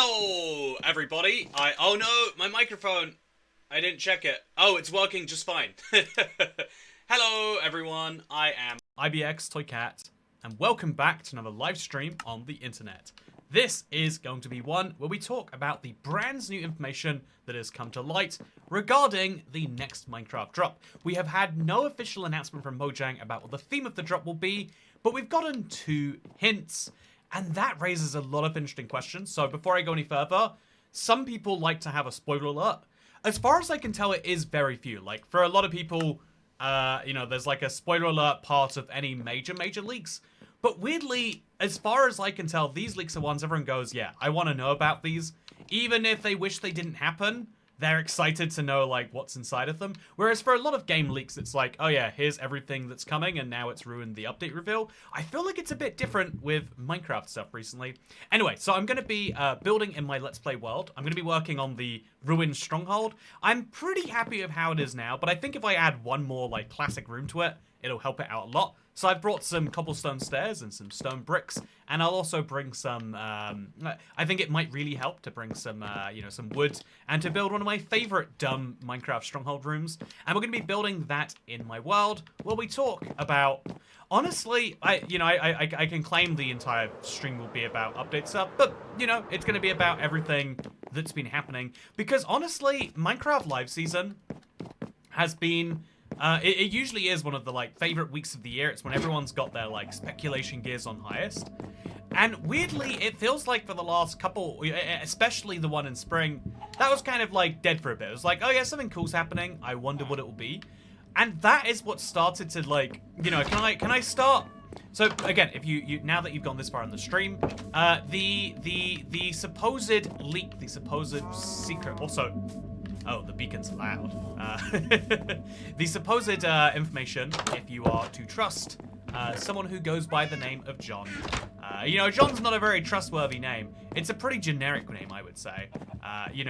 Hello, everybody. Oh no, my microphone. I didn't check it. Oh, it's working just fine. Hello, everyone. I am IBX Toycat, and welcome back to another live stream on the internet. This is going to be one where we talk about the brand new information that has come to light regarding the next Minecraft drop. We have had no official announcement from Mojang about what the theme of the drop will be, but we've gotten 2 hints. And that raises a lot of interesting questions. So before I go any further, some people like to have a spoiler alert. As far as I can tell, it is very few. Like, for a lot of people, there's like a spoiler alert part of any major leaks. But weirdly, as far as I can tell, these leaks are ones everyone goes, yeah, I want to know about these. Even if they wish they didn't happen, they're excited to know, like, what's inside of them. Whereas for a lot of game leaks, it's like, oh yeah, here's everything that's coming, and now it's ruined the update reveal. I feel like it's a bit different with Minecraft stuff recently. Anyway, so I'm going to be building in my Let's Play world. I'm going to be working on the ruined stronghold. I'm pretty happy with how it is now, but I think if I add one more, like, classic room to it, it'll help it out a lot. So I've brought some cobblestone stairs and some stone bricks, and I'll also bring some, I think it might really help to bring some, some wood, and to build one of my favorite dumb Minecraft stronghold rooms. And we're going to be building that in my world, where we talk about, honestly, I can claim the entire stream will be about update stuff, but, it's going to be about everything that's been happening. Because honestly, Minecraft Live Season has been... It usually is one of the, favorite weeks of the year. It's when everyone's got their, speculation gears on highest. And weirdly, it feels like for the last couple, especially the one in spring, that was kind of, dead for a bit. It was like, oh yeah, something cool's happening. I wonder what it will be. And that is what started to, can I start? So, again, if you now that you've gone this far in the stream, the supposed leak, the supposed secret, also... Oh, the beacon's loud. The supposed information, if you are to trust someone who goes by the name of John. John's not a very trustworthy name. It's a pretty generic name, I would say.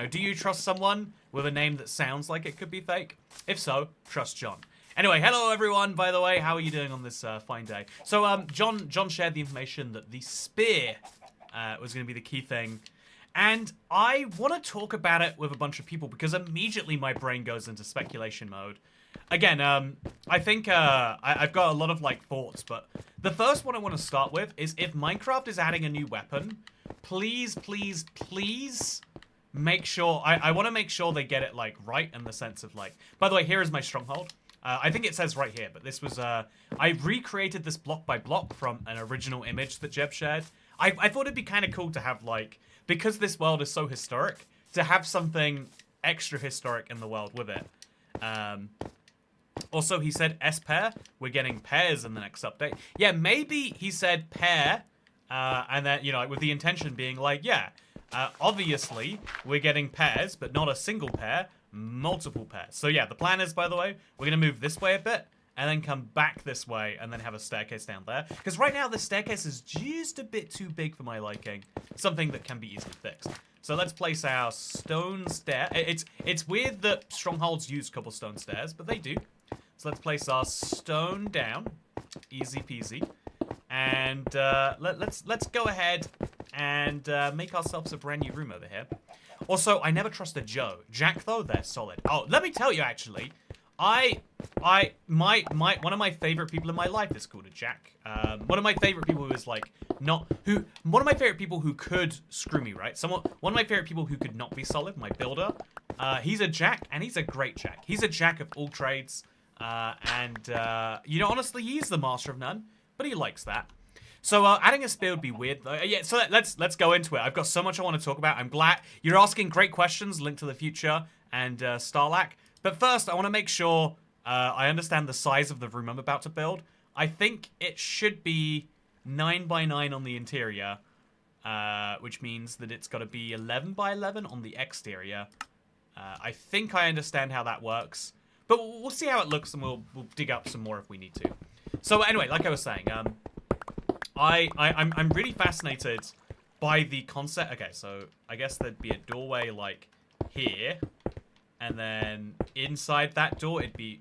Do you trust someone with a name that sounds like it could be fake? If so, trust John. Anyway, hello everyone, by the way. How are you doing on this fine day? So, John shared the information that the spear was going to be the key thing. And I want to talk about it with a bunch of people because immediately my brain goes into speculation mode. Again, I think I've got a lot of thoughts, but the first one I want to start with is if Minecraft is adding a new weapon, please make sure, I want to make sure they get it right in the sense of by the way, here is my stronghold. I think it says right here, but this was, I recreated this block by block from an original image that Jeb shared. I thought it'd be kind of cool to have because this world is so historic, to have something extra historic in the world with it. Also, he said S-pair. We're getting pairs in the next update. Yeah, maybe he said pair, and then, with the intention being obviously, we're getting pairs, but not a single pair, multiple pairs. So yeah, the plan is, by the way, we're going to move this way a bit, and then come back this way, and then have a staircase down there. Because right now, the staircase is just a bit too big for my liking. Something that can be easily fixed. So let's place our stone stair. It's weird that strongholds use cobblestone stairs, but they do. So let's place our stone down. Easy peasy. And let's go ahead and make ourselves a brand new room over here. Also, I never trusted Joe. Jack, though, they're solid. Oh, let me tell you, actually... one of my favorite people in my life is called a Jack. One of my favorite people who is one of my favorite people who could screw me, right? One of my favorite people who could not be solid, my builder. He's a Jack, and he's a great Jack. He's a Jack of all trades, honestly, he's the master of none, but he likes that. So, adding a spear would be weird, though. Yeah, so let's go into it. I've got so much I want to talk about. I'm glad you're asking great questions, Link to the Future and Starlack. But first, I want to make sure I understand the size of the room I'm about to build. I think it should be 9 by 9 on the interior, which means that it's got to be 11 by 11 on the exterior. I think I understand how that works. But we'll see how it looks, and we'll dig up some more if we need to. So anyway, like I was saying, I'm really fascinated by the concept. Okay, so I guess there'd be a doorway here. And then inside that door, it'd be...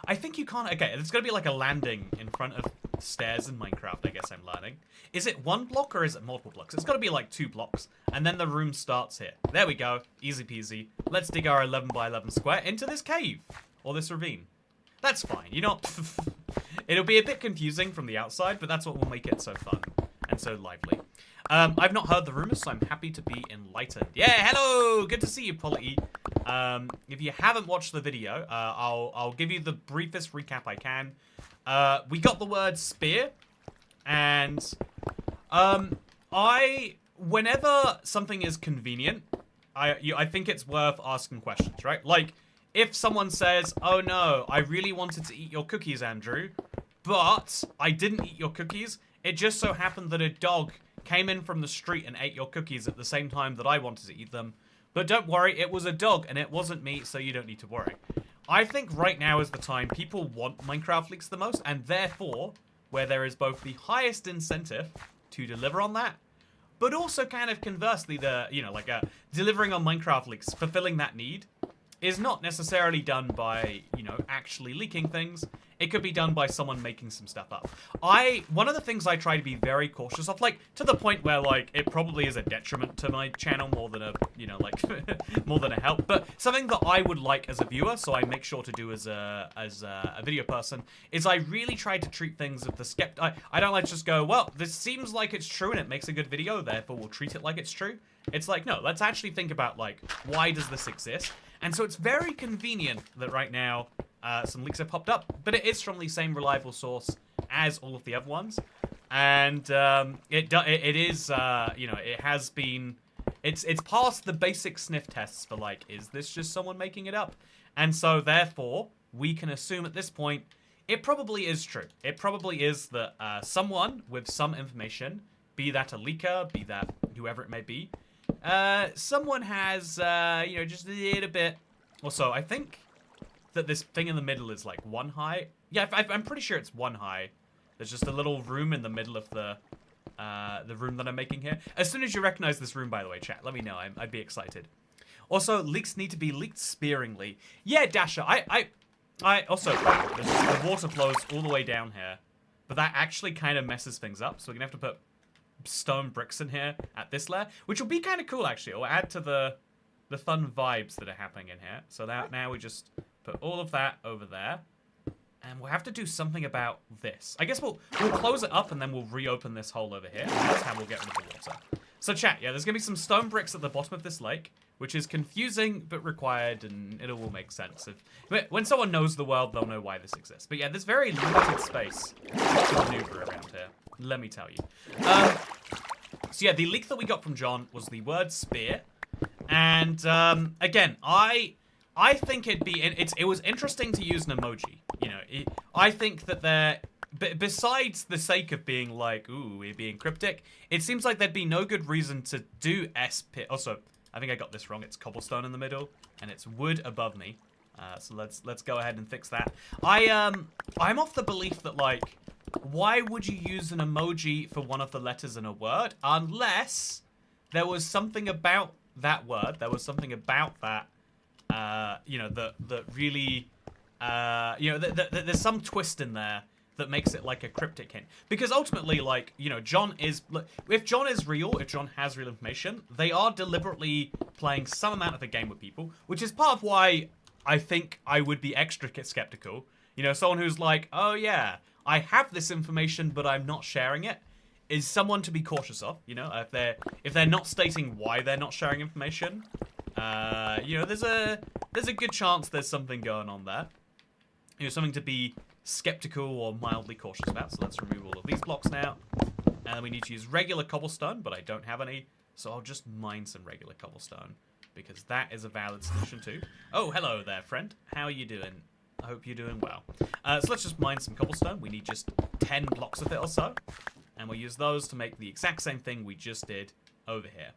I think you can't... Okay, there's going to be a landing in front of stairs in Minecraft, I guess I'm learning. Is it one block or is it multiple blocks? It's got to be like 2 blocks. And then the room starts here. There we go. Easy peasy. Let's dig our 11 by 11 square into this cave. Or this ravine. That's fine. You know, it'll be a bit confusing from the outside, but that's what will make it so fun and so lively. I've not heard the rumors, so I'm happy to be enlightened. Yeah, hello! Good to see you, Polly. If you haven't watched the video, I'll give you the briefest recap I can. We got the word spear, and whenever something is convenient, I think it's worth asking questions, right? Like, if someone says, oh no, I really wanted to eat your cookies, Andrew, but I didn't eat your cookies, it just so happened that a dog came in from the street and ate your cookies at the same time that I wanted to eat them. But don't worry, it was a dog and it wasn't me, so you don't need to worry. I think right now is the time people want Minecraft leaks the most, and therefore, where there is both the highest incentive to deliver on that, but also kind of conversely, delivering on Minecraft leaks, fulfilling that need, is not necessarily done by, actually leaking things. It could be done by someone making some stuff up. One of the things I try to be very cautious of, to the point where, it probably is a detriment to my channel more than a, more than a help, but something that I would like as a viewer, so I make sure to do as a video person, is I really try to treat things with the I don't like to just go, well, this seems like it's true and it makes a good video, therefore we'll treat it like it's true. It's like, no, let's actually think about, why does this exist? And so it's very convenient that right now some leaks have popped up, but it is from the same reliable source as all of the other ones. And it has been, it's passed the basic sniff tests for is this just someone making it up? And so therefore, we can assume at this point, it probably is true. It probably is that someone with some information, be that a leaker, be that whoever it may be, someone has, just a little bit. Also, I think that this thing in the middle is 1 high. Yeah, I'm pretty sure it's 1 high. There's just a little room in the middle of the room that I'm making here. As soon as you recognize this room, by the way, chat, let me know. I'd be excited. Also, leaks need to be leaked sparingly. Yeah, Dasher, I also, the water flows all the way down here, but that actually kind of messes things up, so we're gonna have to put stone bricks in here at this layer, which will be kind of cool actually. It'll add to the fun vibes that are happening in here. So that now we just put all of that over there, and we'll have to do something about this. I guess we'll close it up and then we'll reopen this hole over here. And that's how we'll get rid of the water. So chat, yeah, there's gonna be some stone bricks at the bottom of this lake, which is confusing but required, and it all make sense. When someone knows the world, they'll know why this exists. But yeah, there's very limited space to maneuver around here. Let me tell you. So yeah, the leak that we got from John was the word spear, and again, I think it was interesting to use an emoji. I think that besides the sake of being ooh, we're being cryptic, it seems like there'd be no good reason to do SP. Also, I think I got this wrong. It's cobblestone in the middle, and it's wood above me. So let's go ahead and fix that. I'm of the belief that why would you use an emoji for one of the letters in a word unless there was something about that word, there was something about that, that really, there's some twist in there that makes it a cryptic hint. Because ultimately, John is, if John is real, if John has real information, they are deliberately playing some amount of the game with people, which is part of why I think I would be extra skeptical. Someone who's oh yeah, I have this information, but I'm not sharing it, is someone to be cautious of. If they're not stating why they're not sharing information, there's a good chance there's something going on there. Something to be skeptical or mildly cautious about. So let's remove all of these blocks now, and then we need to use regular cobblestone, but I don't have any, so I'll just mine some regular cobblestone because that is a valid solution too. Oh, hello there, friend. How are you doing? I hope you're doing well. So let's just mine some cobblestone. We need just 10 blocks of it or so. And we'll use those to make the exact same thing we just did over here.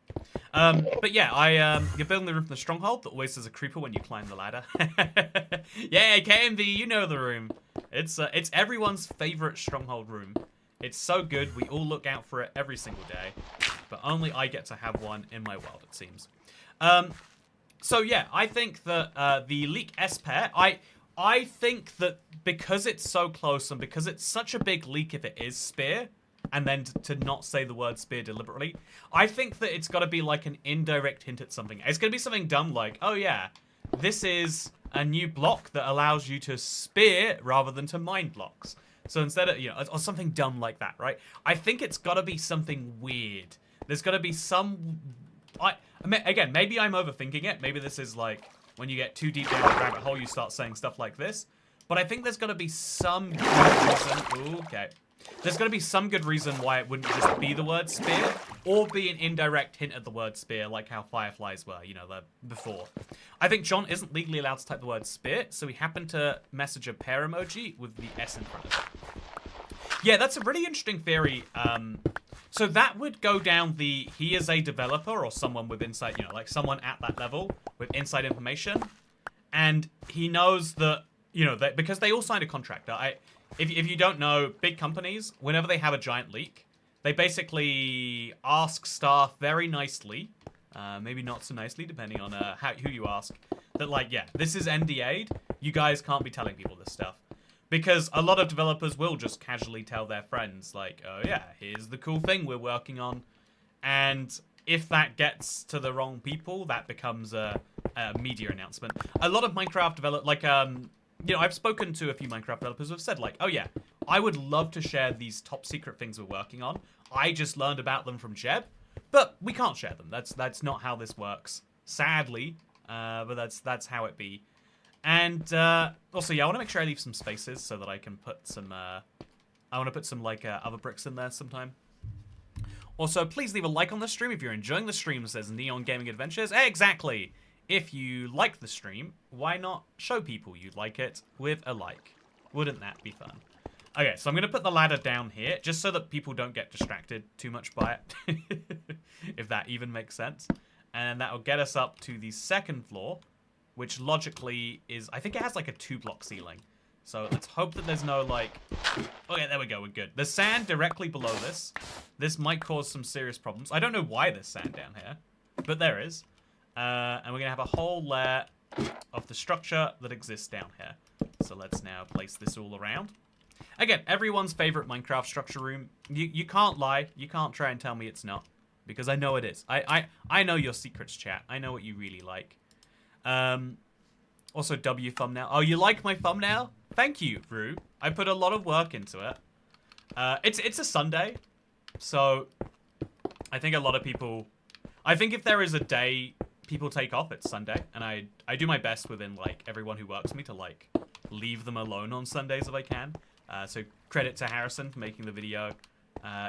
But yeah, you're building the roof in the stronghold that always has a creeper when you climb the ladder. Yeah, KMV, you know the room. It's everyone's favorite stronghold room. It's so good, we all look out for it every single day. But only I get to have one in my world, it seems. So yeah, I think that the leak S pair, I think that because it's so close and because it's such a big leak if it is Spear, and then to not say the word Spear deliberately, I think that it's got to be like an indirect hint at something. It's going to be something dumb like, oh yeah, this is a new block that allows you to spear rather than to mine blocks. So instead of, or something dumb like that, right? I think it's got to be something weird. There's got to be some... Again, maybe I'm overthinking it. Maybe this is like, when you get too deep down the rabbit hole, you start saying stuff like this. But I think there's got to be some good reason... Ooh, okay. There's got to be some good reason why it wouldn't just be the word spear, or be an indirect hint at the word spear, like how fireflies were, before. I think John isn't legally allowed to type the word spear, so he happened to message a pear emoji with the S in front of it. Yeah, that's a really interesting theory. So that would go down the, he is a developer or someone with inside, like someone at that level with inside information, and he knows that, that because they all signed a contract. If you don't know, big companies, whenever they have a giant leak, they basically ask staff very nicely, maybe not so nicely, depending on who you ask, that like, yeah, this is NDA'd, you guys can't be telling people this stuff. Because a lot of developers will just casually tell their friends, like, oh yeah, here's the cool thing we're working on. And if that gets to the wrong people, that becomes a media announcement. A lot of Minecraft developers, like, I've spoken to a few Minecraft developers who have said, like, oh yeah, I would love to share these top secret things we're working on. I just learned about them from Jeb, but we can't share them. That's not how this works, sadly, but that's how it be. And also, yeah, I want to make sure I leave some spaces so that I can put some, I want to put some, like, other bricks in there sometime. Also, please leave a like on the stream if you're enjoying the stream, says Neon Gaming Adventures. Exactly! If you like the stream, why not show people you like it with a like? Wouldn't that be fun? Okay, so I'm going to put the ladder down here, just so that people don't get distracted too much by it. If that even makes sense. And that will get us up to the second floor, which logically is... I think it has like a 2-block ceiling. So let's hope that there's no, like... Okay, there we go, we're good. There's sand directly below this. This might cause some serious problems. I don't know why there's sand down here, but there is. And we're going to have a whole layer of the structure that exists down here. So let's now place this all around. Again, everyone's favorite Minecraft structure room. You can't lie. You can't try and tell me it's not. Because I know it is. I know your secrets, chat. I know what you really like. Also, W thumbnail. Oh, you like my thumbnail? Thank you, Rue. I put a lot of work into it. It's a Sunday. So, I think a lot of people... I think if there is a day people take off, it's Sunday. And I do my best within, like, everyone who works with me to, like, leave them alone on Sundays if I can. So, credit to Harrison for making the video,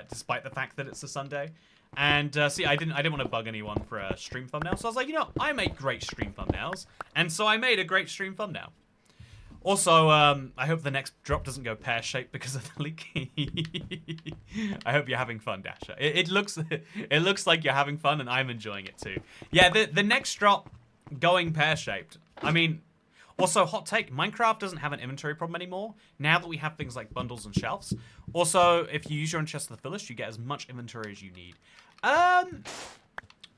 despite the fact that it's a Sunday. And, see, I didn't want to bug anyone for a stream thumbnail. So I was like, I make great stream thumbnails. And so I made a great stream thumbnail. Also, I hope the next drop doesn't go pear-shaped because of the leak. I hope you're having fun, Dasher. It looks like you're having fun, and I'm enjoying it too. Yeah, the next drop going pear-shaped. I mean, also, hot take, Minecraft doesn't have an inventory problem anymore, now that we have things like bundles and shelves. Also, if you use your own chest of the fullest, you get as much inventory as you need. I'm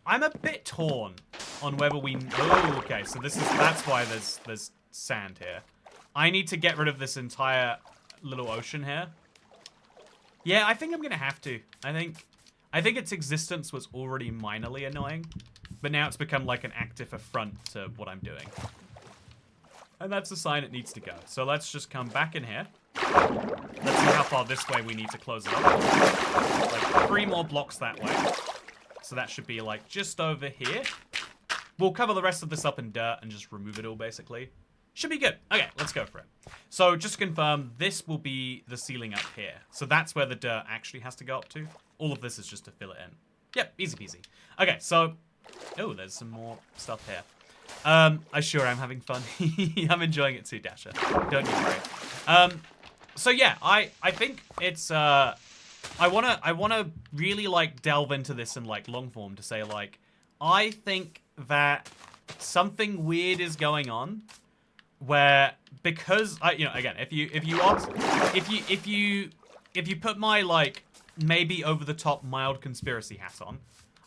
a bit torn on whether we... Oh, okay, so that's why there's sand here. I need to get rid of this entire little ocean here. Yeah, I think I'm gonna have to. I think its existence was already minorly annoying, but now it's become like an active affront to what I'm doing. And that's a sign it needs to go. So let's just come back in here. Let's see how far this way we need to close it up. Like 3 more blocks that way. So that should be like just over here. We'll cover the rest of this up in dirt and just remove it all basically. Should be good. Okay, let's go for it. So just to confirm, this will be the ceiling up here. So that's where the dirt actually has to go up to. All of this is just to fill it in. Yep, easy peasy. Okay, so... Oh, there's some more stuff here. I sure am having fun. I'm enjoying it too, Dasher. Don't you worry. So yeah, I think it's I wanna really like delve into this in like long form to say like I think that something weird is going on where because again if you put my like maybe over the top mild conspiracy hat on,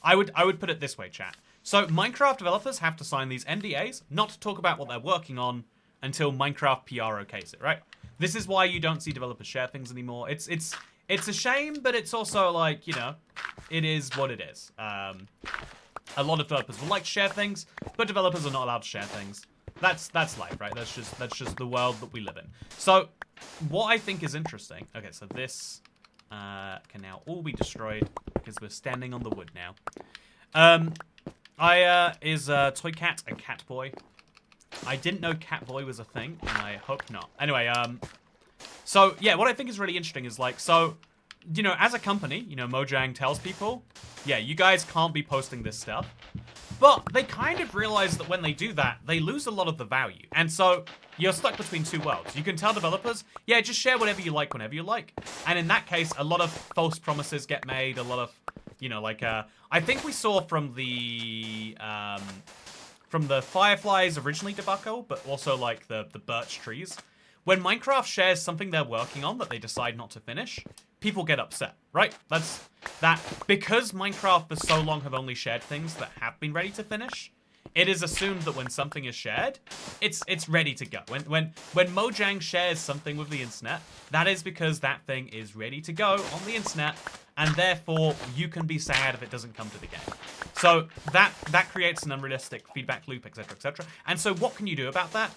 I would put it this way, chat. So Minecraft developers have to sign these NDAs, not to talk about what they're working on, until Minecraft PR okays it, right? This is why you don't see developers share things anymore. It's a shame, but it's also like, you know, it is what it is. A lot of developers would like to share things, but developers are not allowed to share things. That's life, right? That's just the world that we live in. So, what I think is interesting. Okay, so this can now all be destroyed because we're standing on the wood now. Is Toy Cat a cat boy? I didn't know cat boy was a thing, and I hope not. Anyway, so yeah, what I think is really interesting is like, so, you know, as a company, you know, Mojang tells people, yeah, you guys can't be posting this stuff. But they kind of realize that when they do that, they lose a lot of the value. And so you're stuck between two worlds. You can tell developers, yeah, just share whatever you like whenever you like. And in that case, a lot of false promises get made, a lot of, you know, like, I think we saw from the Fireflies originally debacle, but also like the birch trees. When Minecraft shares something they're working on that they decide not to finish, people get upset, right? That's that. Because Minecraft for so long have only shared things that have been ready to finish, it is assumed that when something is shared, it's ready to go. When Mojang shares something with the internet, that is because that thing is ready to go on the internet, and therefore you can be sad if it doesn't come to the game. So that creates an unrealistic feedback loop, etc., etc. And so what can you do about that?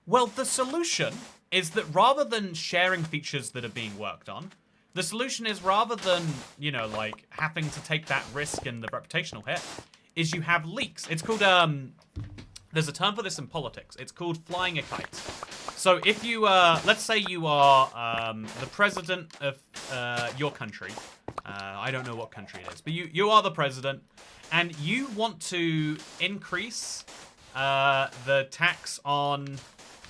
Well, the solution is that rather than sharing features that are being worked on, the solution is rather than, you know, like having to take that risk and the reputational hit, is you have leaks. It's called, there's a term for this in politics. It's called flying a kite. So if you, let's say you are the president of your country. I don't know what country it is, but you are the president, and you want to increase the tax on,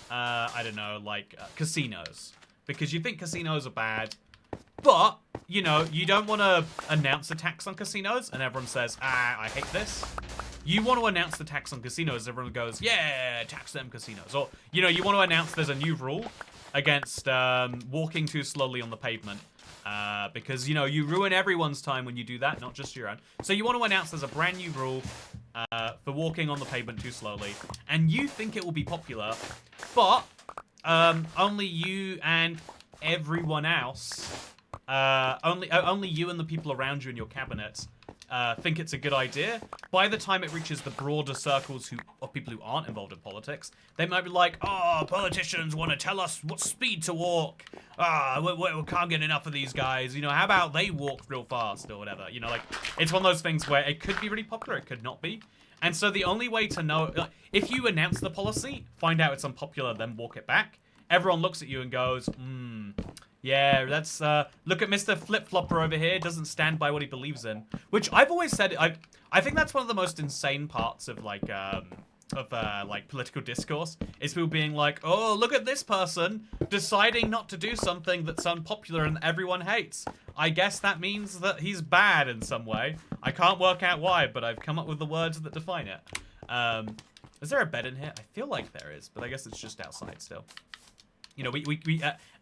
I don't know, like casinos. Because you think casinos are bad, but, you know, you don't want to announce a tax on casinos, and everyone says, I hate this. You want to announce the tax on casinos, everyone goes, yeah, tax them casinos. Or, you know, you want to announce there's a new rule against walking too slowly on the pavement. Because, you know, you ruin everyone's time when you do that, not just your own. So you want to announce there's a brand new rule for walking on the pavement too slowly. And you think it will be popular, but only you and everyone else... only you and the people around you in your cabinet think it's a good idea. By the time it reaches the broader circles of people who aren't involved in politics, they might be like, oh, politicians want to tell us what speed to walk. We can't get enough of these guys. You know, how about they walk real fast or whatever? You know, like, it's one of those things where it could be really popular, it could not be. And so the only way to know, like, if you announce the policy, find out it's unpopular, then walk it back, everyone looks at you and goes, yeah, that's, look at Mr. Flip-Flopper over here, doesn't stand by what he believes in. Which I've always said, I think that's one of the most insane parts of, like, political discourse, is people being like, oh, look at this person deciding not to do something that's unpopular and everyone hates. I guess that means that he's bad in some way. I can't work out why, but I've come up with the words that define it. Is there a bed in here? I feel like there is, but I guess it's just outside still. You know,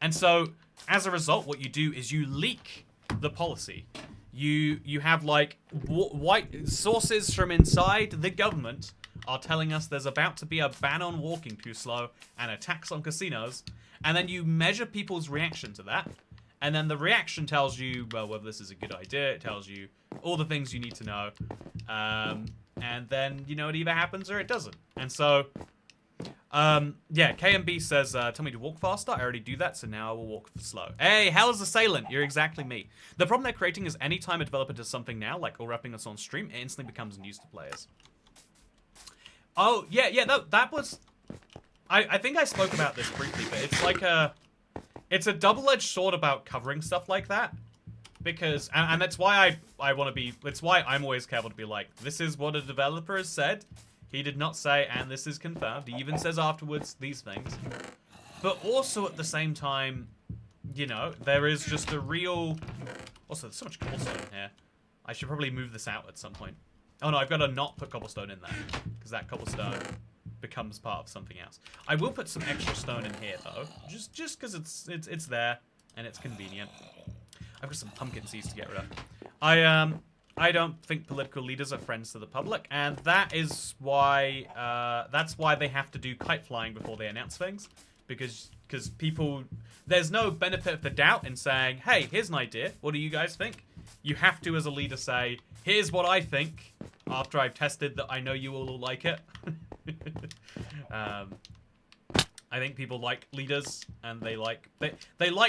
and so, as a result, what you do is you leak the policy. You have, like, white sources from inside the government are telling us there's about to be a ban on walking too slow and a tax on casinos, and then you measure people's reaction to that, and then the reaction tells you, well, whether this is a good idea, it tells you all the things you need to know, and then, you know, it either happens or it doesn't. And so... yeah, KMB says, tell me to walk faster. I already do that, so now I will walk slow. Hey, Hell's Assailant, you're exactly me. The problem they're creating is anytime a developer does something now, like all wrapping us on stream, it instantly becomes news to players. Oh, yeah, that was... I think I spoke about this briefly, but it's like it's a double-edged sword about covering stuff like that. Because, and that's why I want to be, it's why I'm always careful to be like, this is what a developer has said. He did not say, and this is confirmed. He even says afterwards these things. But also at the same time, you know, there is just a real... Also, there's so much cobblestone in here. I should probably move this out at some point. Oh no, I've got to not put cobblestone in there. Because that cobblestone becomes part of something else. I will put some extra stone in here, though. Just because it's there, and it's convenient. I've got some pumpkin seeds to get rid of. I don't think political leaders are friends to the public, and that is why that's why they have to do kite flying before they announce things, because people, there's no benefit of the doubt in saying, hey, here's an idea, what do you guys think? You have to, as a leader, say, here's what I think, after I've tested that I know you all will like it. I think people like leaders, and they like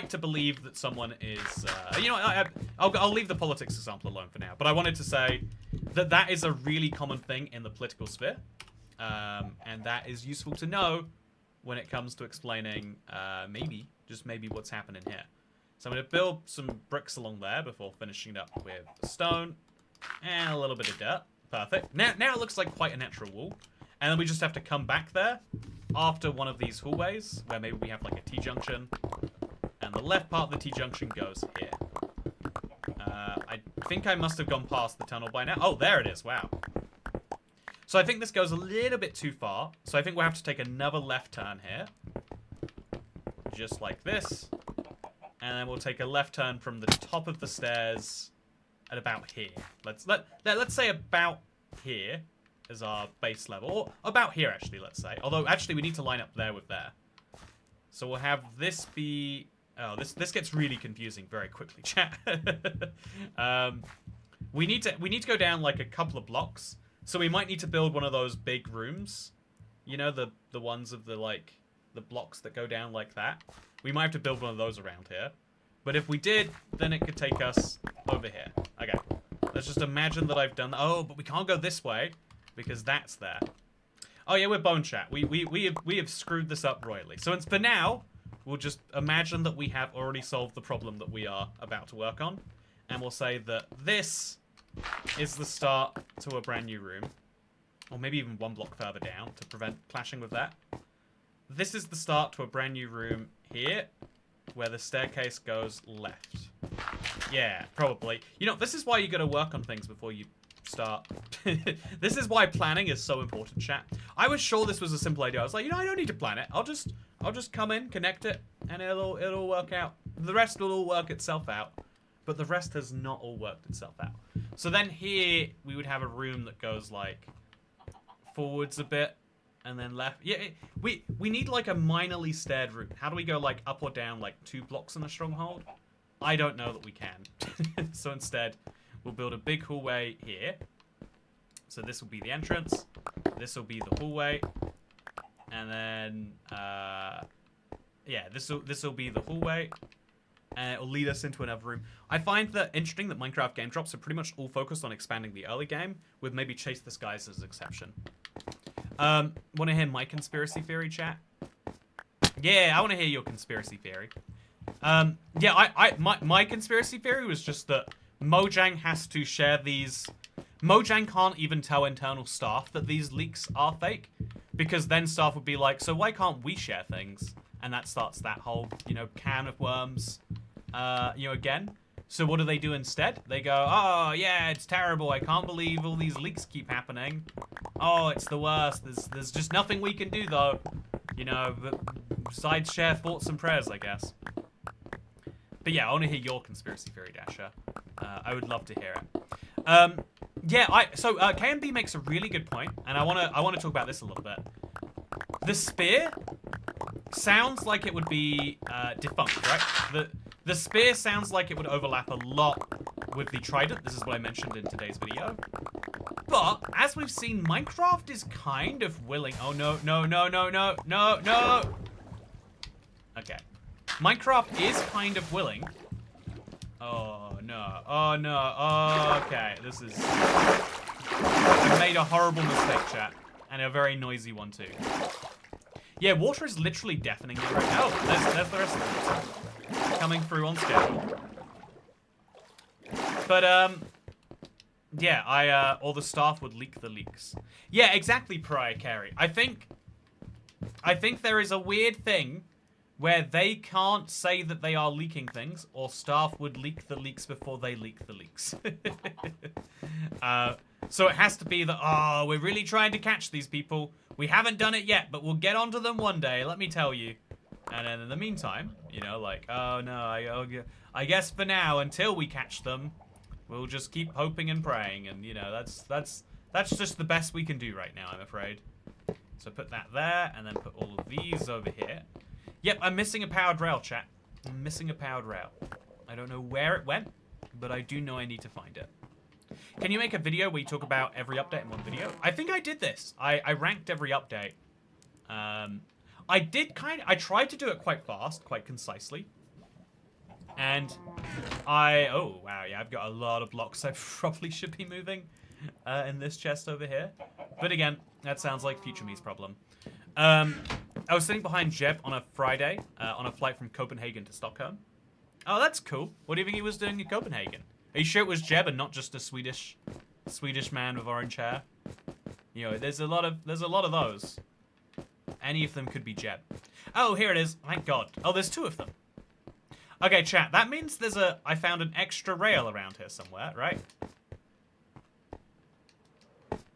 to believe that someone is. You know, I'll leave the politics example alone for now. But I wanted to say that that is a really common thing in the political sphere, and that is useful to know when it comes to explaining just maybe what's happening here. So I'm going to build some bricks along there before finishing it up with stone and a little bit of dirt. Perfect. Now it looks like quite a natural wall. And then we just have to come back there after one of these hallways, where maybe we have like a T-junction. And the left part of the T-junction goes here. I think I must have gone past the tunnel by now. Oh, there it is. Wow. So I think this goes a little bit too far. So I think we'll have to take another left turn here. Just like this. And then we'll take a left turn from the top of the stairs at about here. Let's say about here as our base level. Or about here, actually, let's say. Although, actually, we need to line up there with there. So we'll have this be... Oh, this gets really confusing very quickly, chat. We need to go down, like, a couple of blocks. So we might need to build one of those big rooms. You know, the ones of the, like, the blocks that go down like that. We might have to build one of those around here. But if we did, then it could take us over here. Okay. Let's just imagine that I've done... Oh, but we can't go this way, because that's there. Oh, yeah, we're bone chat. We have screwed this up royally. So for now, we'll just imagine that we have already solved the problem that we are about to work on. And we'll say that this is the start to a brand new room. Or maybe even one block further down to prevent clashing with that. This is the start to a brand new room here, where the staircase goes left. Yeah, probably. You know, this is why you gotta work on things before you start. This is why planning is so important, chat. I was sure this was a simple idea. I was like, you know, I don't need to plan it. I'll just come in, connect it, and it'll work out. The rest will all work itself out. But the rest has not all worked itself out. So then here, we would have a room that goes, like, forwards a bit, and then left. Yeah, we need, like, a minorly staired route. How do we go, like, up or down, like, 2 blocks in a stronghold? I don't know that we can. So instead, we'll build a big hallway here. So this will be the entrance. This will be the hallway. And then, yeah, this will be the hallway. And it will lead us into another room. I find that interesting that Minecraft game drops are pretty much all focused on expanding the early game, with maybe Chase the Skies as an exception. Want to hear my conspiracy theory, chat? Yeah, I want to hear your conspiracy theory. Yeah, my conspiracy theory was just that Mojang has to share these... Mojang can't even tell internal staff that these leaks are fake, because then staff would be like, so why can't we share things? And that starts that whole, you know, can of worms, you know, again. So what do they do instead? They go, oh, yeah, it's terrible. I can't believe all these leaks keep happening. Oh, it's the worst. There's just nothing we can do, though. You know, besides share thoughts and prayers, I guess. But yeah, I want to hear your conspiracy theory, Dasher. I would love to hear it. Yeah, so KMB makes a really good point, and I want to talk about this a little bit. The spear sounds like it would be defunct, right? The spear sounds like it would overlap a lot with the trident. This is what I mentioned in today's video. But as we've seen, Minecraft is kind of willing. Oh no, no, no, no, no, no, no. Okay. Minecraft is kind of willing. Oh no. Oh no. Oh, okay. This is... I made a horrible mistake, chat. And a very noisy one too. Yeah, water is literally deafening me right now. There's the rest of the water coming through on schedule. But, yeah, or the staff would leak the leaks. Yeah, exactly, Pariah Carey. I think there is a weird thing where they can't say that they are leaking things, or staff would leak the leaks before they leak the leaks. So it has to be that, oh, we're really trying to catch these people. We haven't done it yet, but we'll get onto them one day, let me tell you. And then in the meantime, you know, like, oh no, I guess for now, until we catch them, We'll just keep hoping and praying, and you know, that's just the best we can do right now, I'm afraid. So put that there, and then put all of these over here. Yep, I'm missing a powered rail, chat. I'm missing a powered rail. I don't know where it went, but I do know I need to find it. Can you make a video where you talk about every update in one video? I think I did this. I ranked every update. I tried to do it quite fast, quite concisely. And oh wow, yeah, I've got a lot of blocks I probably should be moving in this chest over here. But again, that sounds like future me's problem. I was sitting behind Jeb on a Friday on a flight from Copenhagen to Stockholm. Oh, that's cool. What do you think he was doing in Copenhagen? Are you sure it was Jeb and not just a Swedish man with orange hair? You know, there's a lot of those. Any of them could be Jeb. Oh, here it is. Thank God. Oh, there's 2 of them. Okay, chat. That means I found an extra rail around here somewhere, right?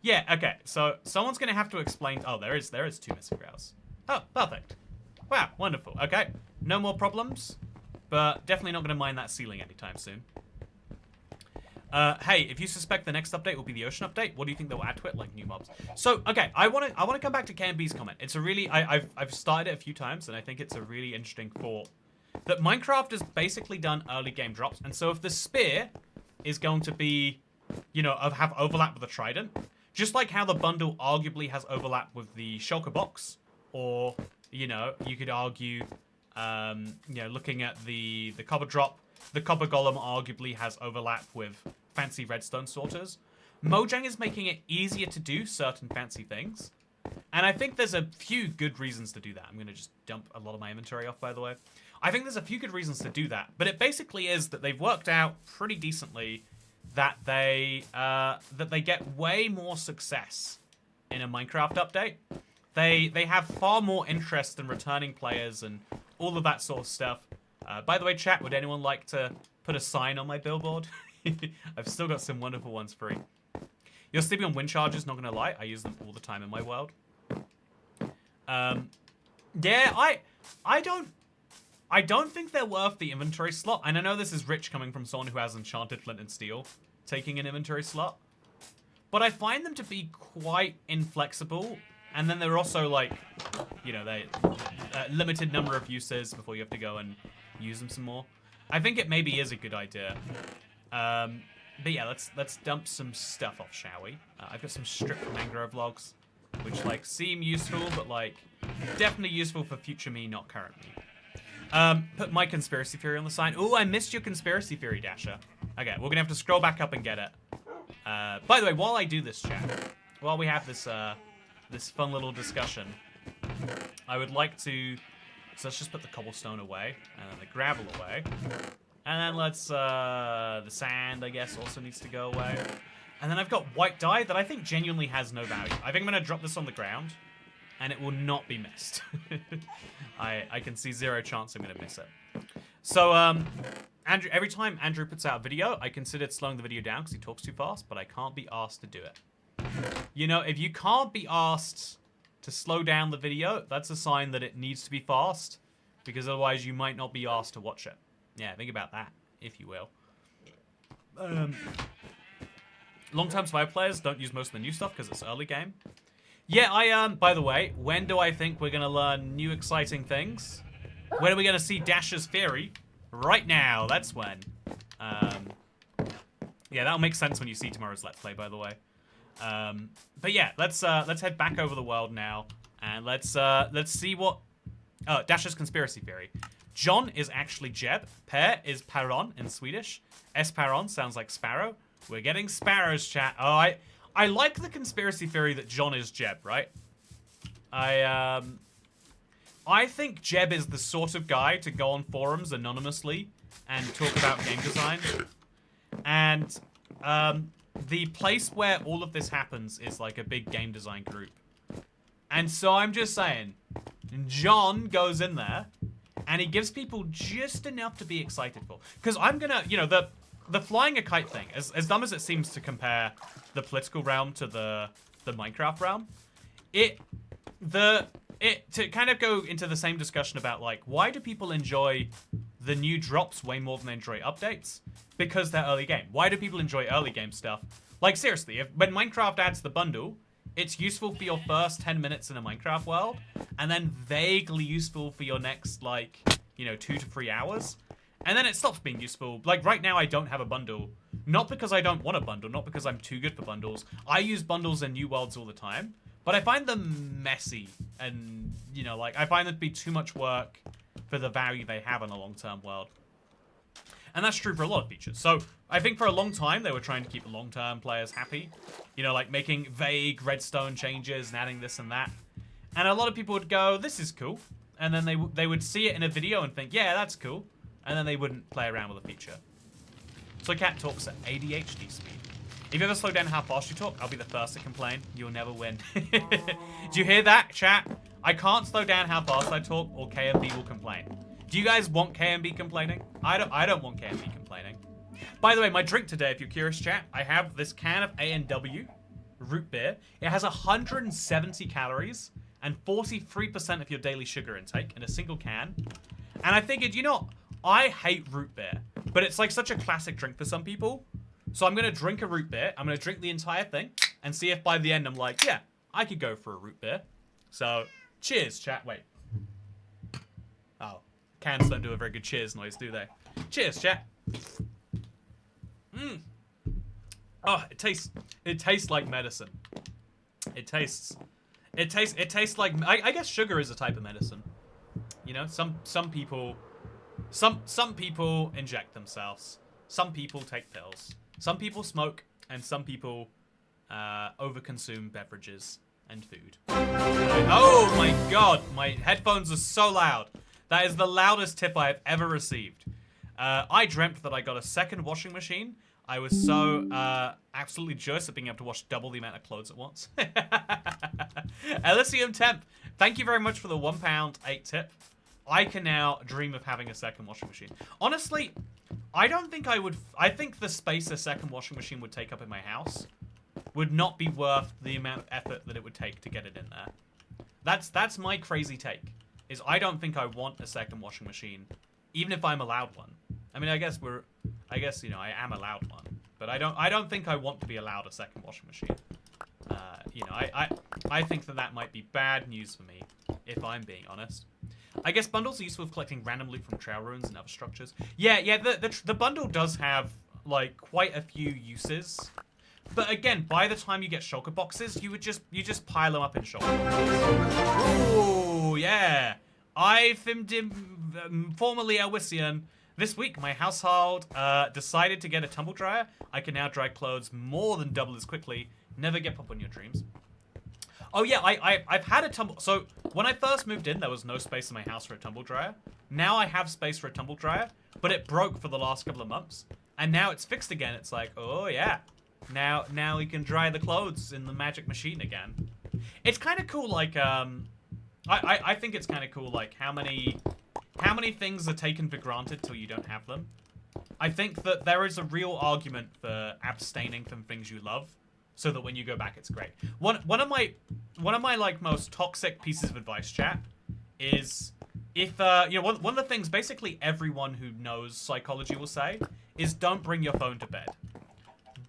Yeah. Okay. So someone's gonna have to explain. Oh, there is 2 missing rails. Oh, perfect. Wow, wonderful. Okay, no more problems, but definitely not gonna mine that ceiling anytime soon. Hey, if you suspect the next update will be the ocean update, what do you think they'll add to it, like new mobs? So, okay, I wanna come back to KMB's comment. It's a really I've started it a few times, and I think it's a really interesting thought that Minecraft has basically done early game drops, and so if the spear is going to be, you know, have overlap with the trident, just like how the bundle arguably has overlap with the shulker box, or you know, you could argue, you know, looking at the copper drop, the copper golem arguably has overlap with fancy redstone sorters. Mojang is making it easier to do certain fancy things. And I think there's a few good reasons to do that. I'm going to just dump a lot of my inventory off, by the way. I think there's a few good reasons to do that. But it basically is that they've worked out pretty decently that they get way more success in a Minecraft update. They have far more interest in returning players and all of that sort of stuff. By the way, chat, would anyone like to put a sign on my billboard? I've still got some wonderful ones free. You're sleeping on wind chargers, not gonna lie. I use them all the time in my world. Yeah, I don't think they're worth the inventory slot. And I know this is rich coming from someone who has enchanted flint and steel taking an inventory slot. But I find them to be quite inflexible. And then they're also like, you know, they limited number of uses before you have to go and use them some more. I think it maybe is a good idea. But yeah, let's dump some stuff off, shall we? I've got some stripped mangrove logs, which like seem useful, but like definitely useful for future me, not current me. Put my conspiracy theory on the side. Ooh, I missed your conspiracy theory, Dasher. Okay, we're gonna have to scroll back up and get it. By the way, while I do this, chat, while we have this this fun little discussion, I would like to. So let's just put the cobblestone away and then the gravel away. And then let's, the sand, I guess, also needs to go away. And then I've got white dye that I think genuinely has no value. I think I'm going to drop this on the ground, and it will not be missed. I can see 0 chance I'm going to miss it. So, Andrew, every time Andrew puts out a video, I considered slowing the video down because he talks too fast, but I can't be asked to do it. You know, if you can't be asked to slow down the video, that's a sign that it needs to be fast, because otherwise you might not be asked to watch it. Yeah, think about that, if you will. Long-time survival players don't use most of the new stuff because it's early game. Yeah, by the way, when do I think we're going to learn new exciting things? When are we going to see Dasher's theory? Right now, that's when. Yeah, that'll make sense when you see tomorrow's Let's Play, by the way. But yeah, let's head back over the world now, and let's see what... Oh, Dasher's conspiracy theory. John is actually Jeb. Per is Paron in Swedish. Esperon sounds like sparrow. We're getting sparrows, chat. Oh, I like the conspiracy theory that John is Jeb, right? I think Jeb is the sort of guy to go on forums anonymously and talk about game design. And the place where all of this happens is like a big game design group. And so I'm just saying, John goes in there and he gives people just enough to be excited for. Because I'm gonna, you know, the flying a kite thing, as dumb as it seems to compare the political realm to the Minecraft realm, the to kind of go into the same discussion about, like, why do people enjoy the new drops way more than they enjoy updates? Because they're early game. Why do people enjoy early game stuff? Like, seriously, when Minecraft adds the bundle, it's useful for your first 10 minutes in a Minecraft world, and then vaguely useful for your next, like, you know, 2 to 3 hours. And then it stops being useful. Like, right now I don't have a bundle. Not because I don't want a bundle, not because I'm too good for bundles. I use bundles in new worlds all the time. But I find them messy, and, you know, like, I find them to be too much work for the value they have in a long-term world. And that's true for a lot of features. So, I think for a long time, they were trying to keep long-term players happy. You know, like, making vague redstone changes and adding this and that. And a lot of people would go, this is cool. And then they would see it in a video and think, yeah, that's cool. And then they wouldn't play around with the feature. So Cat talks at ADHD speed. If you ever slow down how fast you talk, I'll be the first to complain. You'll never win. Do you hear that, chat? I can't slow down how fast I talk, or KMB will complain. Do you guys want KMB complaining? I don't want KMB complaining. By the way, my drink today, if you're curious, chat, I have this can of A&W root beer. It has 170 calories and 43% of your daily sugar intake in a single can. And I figured, you know, I hate root beer, but it's like such a classic drink for some people. So I'm going to drink a root beer. I'm going to drink the entire thing and see if by the end I'm like, yeah, I could go for a root beer. So, cheers, chat. Wait. Oh, cans don't do a very good cheers noise, do they? Cheers, chat. Mmm. Oh, it tastes like medicine. It tastes like, I guess sugar is a type of medicine. You know, some people inject themselves. Some people take pills. Some people smoke, and some people overconsume beverages and food. Oh my god, my headphones are so loud. That is the loudest tip I have ever received. I dreamt that I got a second washing machine. I was so absolutely joyous at being able to wash double the amount of clothes at once. Elysium Temp, thank you very much for the £1.08 tip. I can now dream of having a second washing machine. Honestly, I don't think I would... I think the space a second washing machine would take up in my house would not be worth the amount of effort that it would take to get it in there. That's my crazy take, is I don't think I want a second washing machine, even if I'm allowed one. I mean, I guess, you know, I am allowed one, but I don't think I want to be allowed a second washing machine. You know, I think that might be bad news for me, if I'm being honest. I guess bundles are useful for collecting random loot from trail ruins and other structures. Yeah, the bundle does have, like, quite a few uses. But again, by the time you get shulker boxes, you just pile them up in shulker boxes. Ooh, yeah. I formerly Elwisian. This week, my household decided to get a tumble dryer. I can now dry clothes more than double as quickly. Never give up on your dreams. Oh yeah, I've had a tumble... So, when I first moved in, there was no space in my house for a tumble dryer. Now I have space for a tumble dryer, but it broke for the last couple of months. And now it's fixed again. It's like, oh yeah. Now we can dry the clothes in the magic machine again. It's kind of cool, like, I think it's kind of cool, like, how many things are taken for granted till you don't have them. I think that there is a real argument for abstaining from things you love, so that when you go back, it's great. One of my like most toxic pieces of advice, chat, is if you know, one of the things basically everyone who knows psychology will say is don't bring your phone to bed.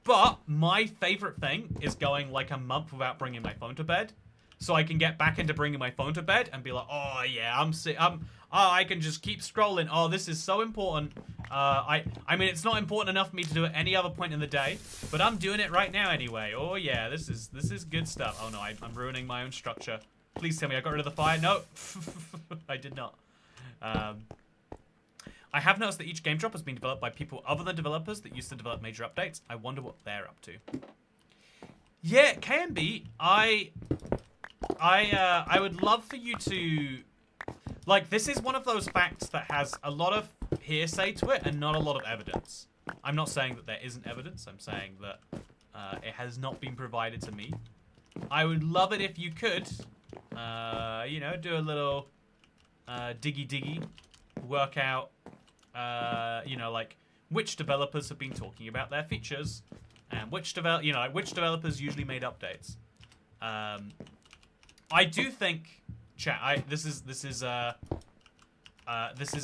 But my favorite thing is going like a month without bringing my phone to bed, so I can get back into bringing my phone to bed and be like, oh yeah, I can just keep scrolling. Oh, this is so important. I mean, it's not important enough for me to do it any other point in the day, but I'm doing it right now anyway. Oh yeah, this is good stuff. Oh no, I'm ruining my own structure. Please tell me I got rid of the fire. No, I did not. I have noticed that each game drop has been developed by people other than developers that used to develop major updates. I wonder what they're up to. Yeah, KMB, I would love for you to... Like, this is one of those facts that has a lot of hearsay to it and not a lot of evidence. I'm not saying that there isn't evidence. I'm saying that it has not been provided to me. I would love it if you could, you know, do a little diggy, work out, you know, like, which developers have been talking about their features and which developers usually made updates. I do think chat. This is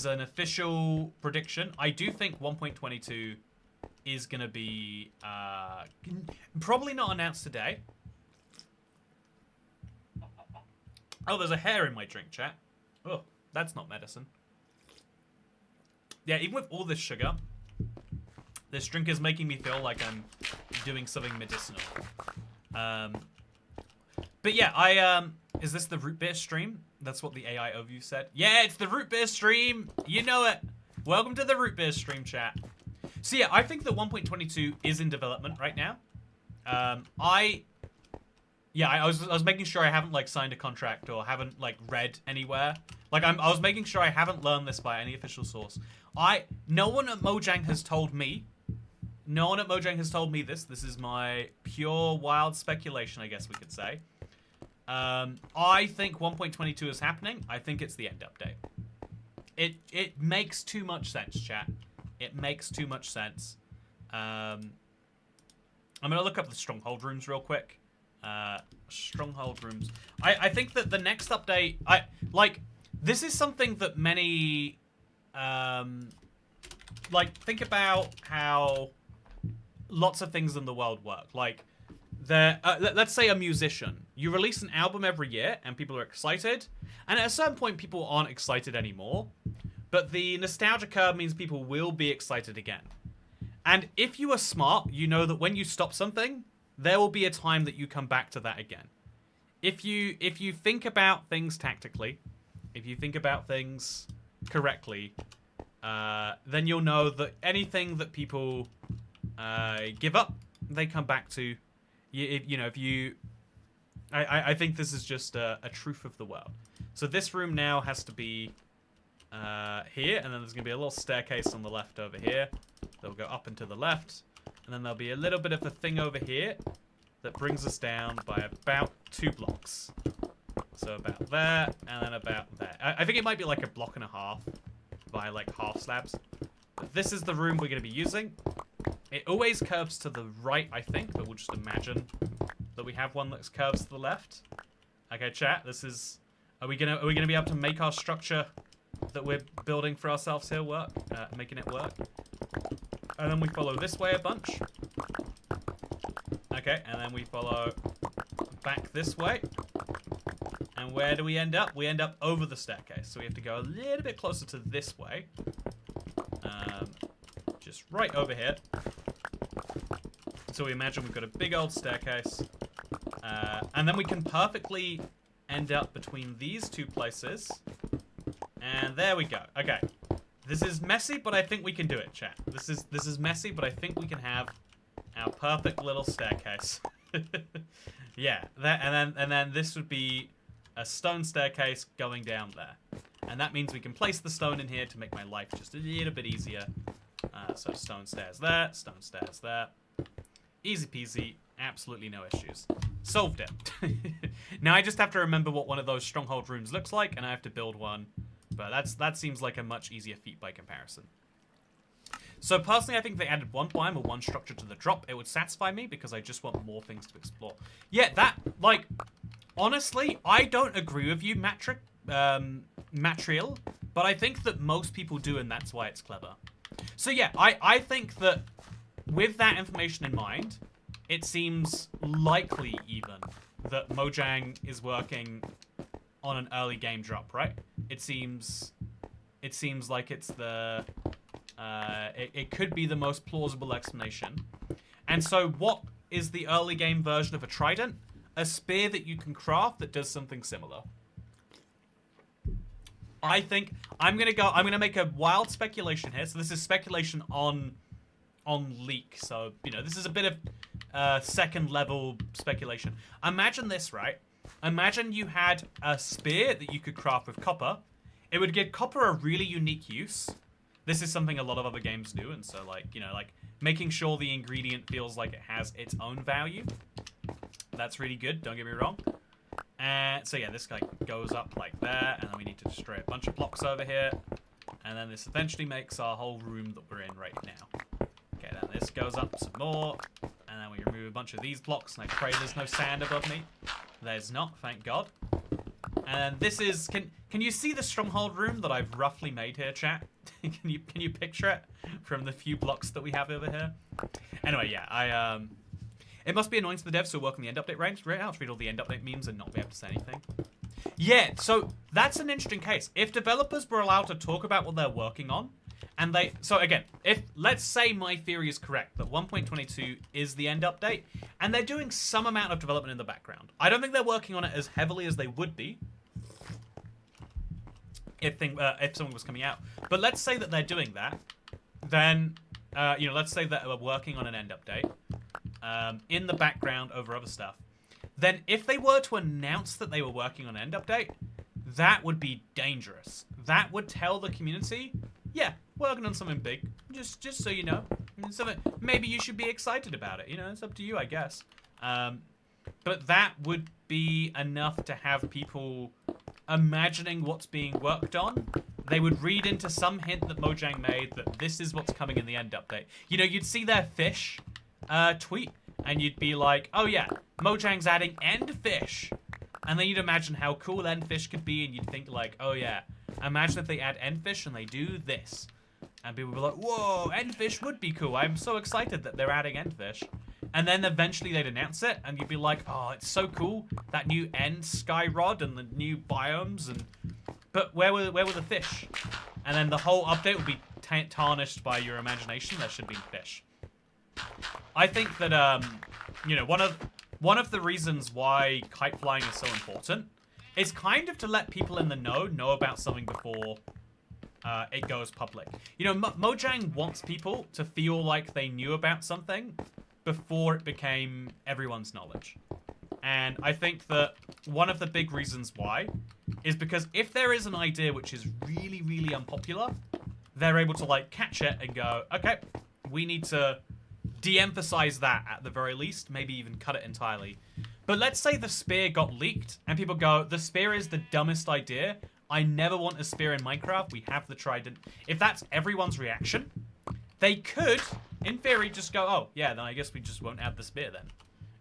an official prediction. I do think 1.22 is gonna be probably not announced today. Oh, there's a hair in my drink, chat. Oh, that's not medicine. Yeah, even with all this sugar, this drink is making me feel like I'm doing something medicinal. But yeah, is this the root beer stream? That's what the AI overview said. Yeah, it's the root beer stream. You know it. Welcome to the root beer stream, chat. So yeah, I think that 1.22 is in development right now. I was making sure I haven't like signed a contract or haven't like read anywhere. Like I was making sure I haven't learned this by any official source. No one at Mojang has told me. No one at Mojang has told me this. This is my pure wild speculation, I guess we could say. I think 1.22 is happening. I think it's the end update. It makes too much sense, chat. It makes too much sense. I'm gonna look up the stronghold rooms real quick. Stronghold rooms. I think that the next update, this is something that many, think about how lots of things in the world work. Like, let's say a musician. You release an album every year, and people are excited. And at a certain point, people aren't excited anymore. But the nostalgia curve means people will be excited again. And if you are smart, you know that when you stop something, there will be a time that you come back to that again. If you think about things tactically, if you think about things correctly, then you'll know that anything that people give up, they come back to. I think this is just a truth of the world. So this room now has to be here, and then there's going to be a little staircase on the left over here. They'll go up and to the left, and then there'll be a little bit of a thing over here that brings us down by about 2 blocks. So about there, and then about there. I think it might be like a block and a half by like half slabs. But this is the room we're going to be using. It always curves to the right, I think, but we'll just imagine that we have one that curves to the left. Okay, chat, this is... Are we gonna be able to make our structure that we're building for ourselves here work? Making it work. And then we follow this way a bunch. Okay, and then we follow back this way. And where do we end up? We end up over the staircase. So we have to go a little bit closer to this way. Just right over here. So we imagine we've got a big old staircase. And then we can perfectly end up between these 2 places. And there we go. Okay. This is messy, but I think we can do it, chat. This is messy, but I think we can have our perfect little staircase. Yeah, and then this would be a stone staircase going down there. And that means we can place the stone in here to make my life just a little bit easier. So stone stairs there, stone stairs there. Easy peasy, absolutely no issues. Solved it. Now I just have to remember what one of those stronghold rooms looks like, and I have to build one. But that seems like a much easier feat by comparison. So personally, I think if they added one biome or one structure to the drop, it would satisfy me because I just want more things to explore. Yeah, honestly, I don't agree with you, Matriel, but I think that most people do, and that's why it's clever. So yeah, I think that with that information in mind, it seems likely even that Mojang is working on an early game drop, right? It seems like it's the it could be the most plausible explanation. And so what is the early game version of a trident? A spear that you can craft that does something similar. I think I'm gonna make a wild speculation here. So this is speculation on leak. So, this is a bit of second level speculation. Imagine this, right? Imagine you had a spear that you could craft with copper. It would give copper a really unique use. This is something a lot of other games do, and so making sure the ingredient feels like it has its own value. That's really good, don't get me wrong. And so yeah, this guy goes up like there, and then we need to destroy a bunch of blocks over here. And then this eventually makes our whole room that we're in right now. Okay, then this goes up some more, and then we remove a bunch of these blocks, and I pray there's no sand above me. There's not, thank God. And this is can you see the stronghold room that I've roughly made here, chat? can you picture it from the few blocks that we have over here? Anyway, yeah, it must be annoying to the devs who are working the end update range. Right now, to read all the end update memes and not be able to say anything. Yeah, so that's an interesting case. If developers were allowed to talk about what they're working on, and so again, if let's say my theory is correct that 1.22 is the end update, and they're doing some amount of development in the background. I don't think they're working on it as heavily as they would be if something was coming out. But let's say that they're doing that, then let's say that we're working on an end update in the background over other stuff. Then if they were to announce that they were working on an end update, that would be dangerous. That would tell the community, yeah, working on something big, just so you know. Maybe you should be excited about it. You know, it's up to you, I guess. But that would be enough to have people imagining what's being worked on. They would read into some hint that Mojang made that this is what's coming in the end update. You know, you'd see their fish tweet, and you'd be like, oh yeah, Mojang's adding end fish. And then you'd imagine how cool end fish could be, and you'd think like, oh yeah, imagine if they add end fish and they do this. And people would be like, whoa, end fish would be cool. I'm so excited that they're adding end fish. And then eventually they'd announce it, and you'd be like, oh, it's so cool. That new end sky rod and the new biomes, but where were the fish? And then the whole update would be tarnished by your imagination. There should be fish. I think that one of the reasons why kite flying is so important is kind of to let people in the know about something before it goes public. You know, Mojang wants people to feel like they knew about something before it became everyone's knowledge. And I think that one of the big reasons why is because if there is an idea which is really, really unpopular, they're able to like catch it and go, okay, we need to de-emphasize that at the very least, maybe even cut it entirely. But let's say the spear got leaked and people go, the spear is the dumbest idea. I never want a spear in Minecraft. We have the trident. If that's everyone's reaction, they could, in theory, just go, oh, yeah, then I guess we just won't add the spear then.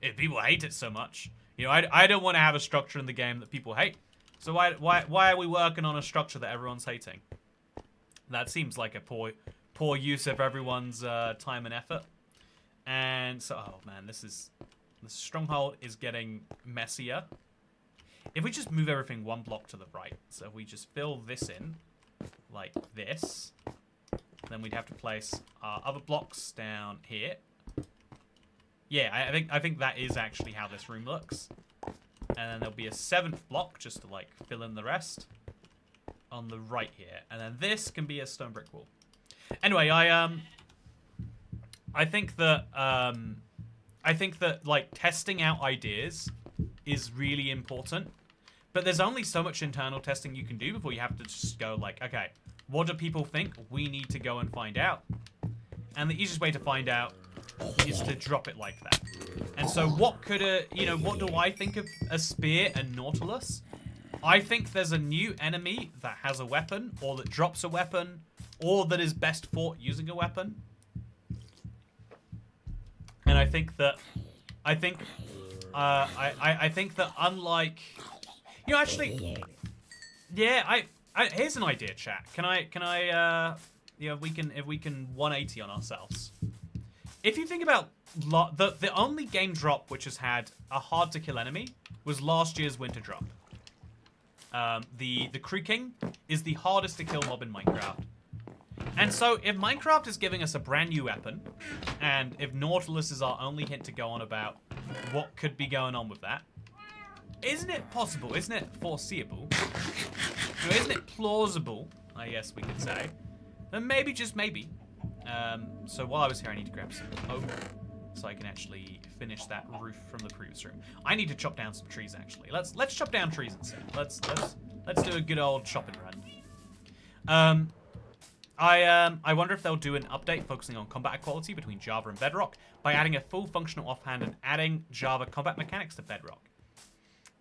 If people hate it so much. You know, I don't want to have a structure in the game that people hate. So why are we working on a structure that everyone's hating? That seems like a poor use of everyone's time and effort. And so, oh man, the stronghold is getting messier. If we just move everything one block to the right, so if we just fill this in like this, then we'd have to place our other blocks down here. Yeah, I think that is actually how this room looks. And then there'll be a 7th block just to like fill in the rest on the right here. And then this can be a stone brick wall. Anyway, I think that like testing out ideas is really important. But there's only so much internal testing you can do before you have to just go like, okay, what do people think? We need to go and find out. And the easiest way to find out is to drop it like that. And so what could what do I think of a spear and Nautilus? I think there's a new enemy that has a weapon, or that drops a weapon, or that is best fought using a weapon. And I think that unlike, you know, actually, yeah, here's an idea, chat. Can I if we can 180 on ourselves. If you think about the only game drop which has had a hard to kill enemy was last year's winter drop. The Crew King is the hardest to kill mob in Minecraft. And so if Minecraft is giving us a brand new weapon, and if Nautilus is our only hint to go on about what could be going on with that, isn't it possible, isn't it foreseeable, isn't it plausible, I guess we could say, then maybe, just maybe. So while I was here, I need to grab some oak so I can actually finish that roof from the previous room. I need to chop down some trees, actually. Let's chop down trees instead. Let's do a good old chopping run. I wonder if they'll do an update focusing on combat equality between Java and Bedrock by adding a full functional offhand and adding Java combat mechanics to Bedrock.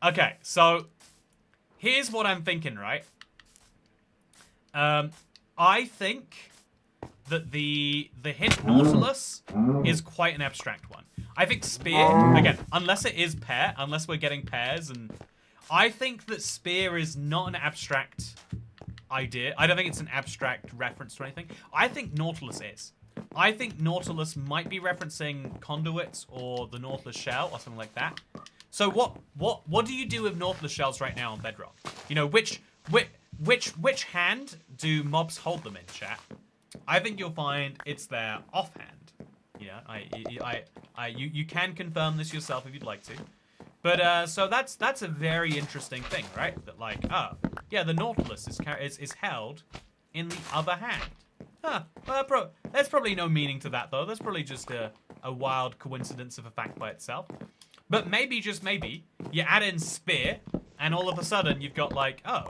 Okay, so here's what I'm thinking, right? I think that the hint Nautilus is quite an abstract one. I think Spear, again, unless it is pair, unless we're getting pairs, and I think that spear is not an abstract idea. I don't think it's an abstract reference to anything. I think Nautilus is. I think Nautilus might be referencing conduits or the Nautilus shell or something like that. So what do you do with Nautilus shells right now on Bedrock? You know, which hand do mobs hold them in, chat? I think you'll find it's their offhand. Yeah, you can confirm this yourself if you'd like to. But so that's a very interesting thing, right? That like, oh, yeah, the Nautilus is held in the other hand. Huh. Well, there's probably no meaning to that though. That's probably just a wild coincidence of a fact by itself. But maybe, just maybe, you add in spear, and all of a sudden you've got like, oh,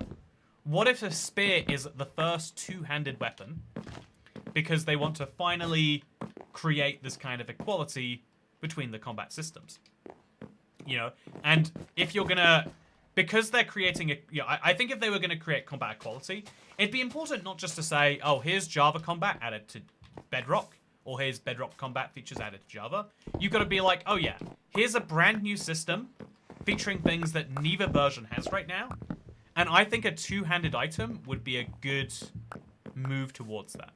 what if a spear is the first two-handed weapon? Because they want to finally create this kind of equality between the combat systems. You know, and if you're gonna, because they're creating a, you know, I think if they were gonna create combat equality, it'd be important not just to say, oh, here's Java combat added to Bedrock, or here's Bedrock combat features added to Java. You've got to be like, oh yeah, here's a brand new system featuring things that neither version has right now, and I think a two-handed item would be a good move towards that.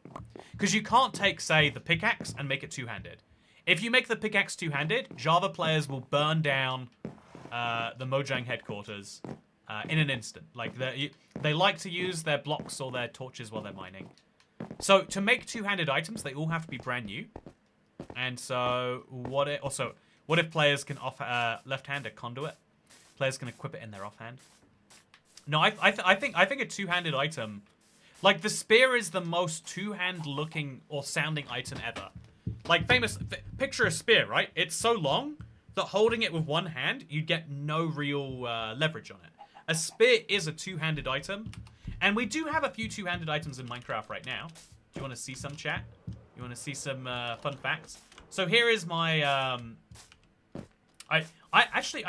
Because you can't take, say, the pickaxe and make it two-handed. If you make the pickaxe two-handed, Java players will burn down the Mojang headquarters in an instant. Like, they like to use their blocks or their torches while they're mining. So, to make two-handed items, they all have to be brand new. And so, what if players can offer left-handed conduit? Players can equip it in their offhand. No, I think a two-handed item, like the spear is the most two-hand looking or sounding item ever. Like picture a spear, right? It's so long that holding it with one hand, you'd get no real leverage on it. A spear is a two-handed item, and we do have a few two-handed items in Minecraft right now. Do you want to see some, chat? You want to see some fun facts? So here is my I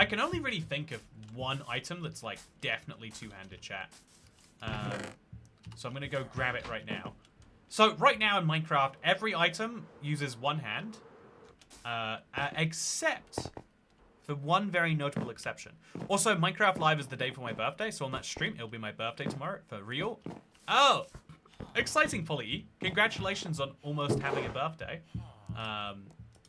can only really think of one item that's like definitely two-handed, chat. So I'm gonna go grab it right now. So right now in Minecraft, every item uses one hand, except for one very notable exception. Also, Minecraft Live is the day for my birthday, so on that stream, it'll be my birthday tomorrow for real. Oh, exciting, Polly. Congratulations on almost having a birthday.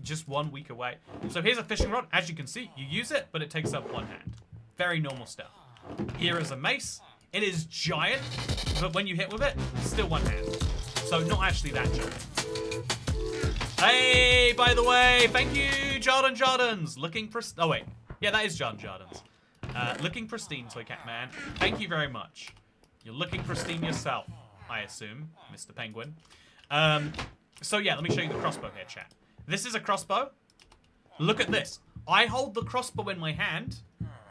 Just 1 week away. So here's a fishing rod. As you can see, you use it, but it takes up one hand. Very normal stuff. Here is a mace. It is giant, but when you hit with it, still one hand. So not actually that giant. Hey, by the way, thank you, Jardins. Looking for... Oh, wait. Yeah, that is Jardins. Looking pristine, Toy Cat Man. Thank you very much. You're looking pristine yourself, I assume, Mr. Penguin. So yeah, let me show you the crossbow here, chat. This is a crossbow. Look at this. I hold the crossbow in my hand.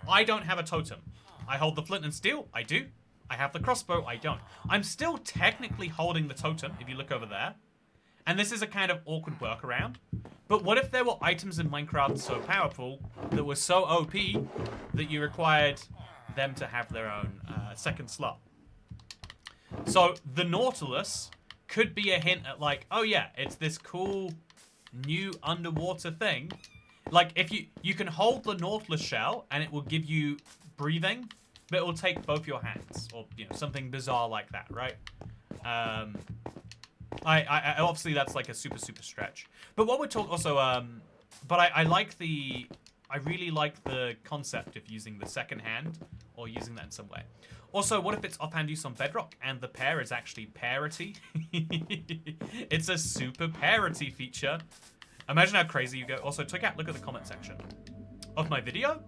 I don't have a totem. I hold the flint and steel. I do. I have the crossbow. I don't. I'm still technically holding the totem, if you look over there. And this is a kind of awkward workaround. But what if there were items in Minecraft so powerful that were so OP that you required them to have their own second slot? So the Nautilus could be a hint at like, oh yeah, it's this cool new underwater thing. Like if you can hold the Nautilus shell and it will give you breathing, but it will take both your hands, or you know, something bizarre like that, right? I obviously that's like a super stretch. But what we're talking also, but I really like the concept of using the second hand or using that in some way. Also, what if it's offhand use on Bedrock and the pair is actually parity? It's a super parity feature. Imagine how crazy you go. Also, Toycat, look at the comment section of my video.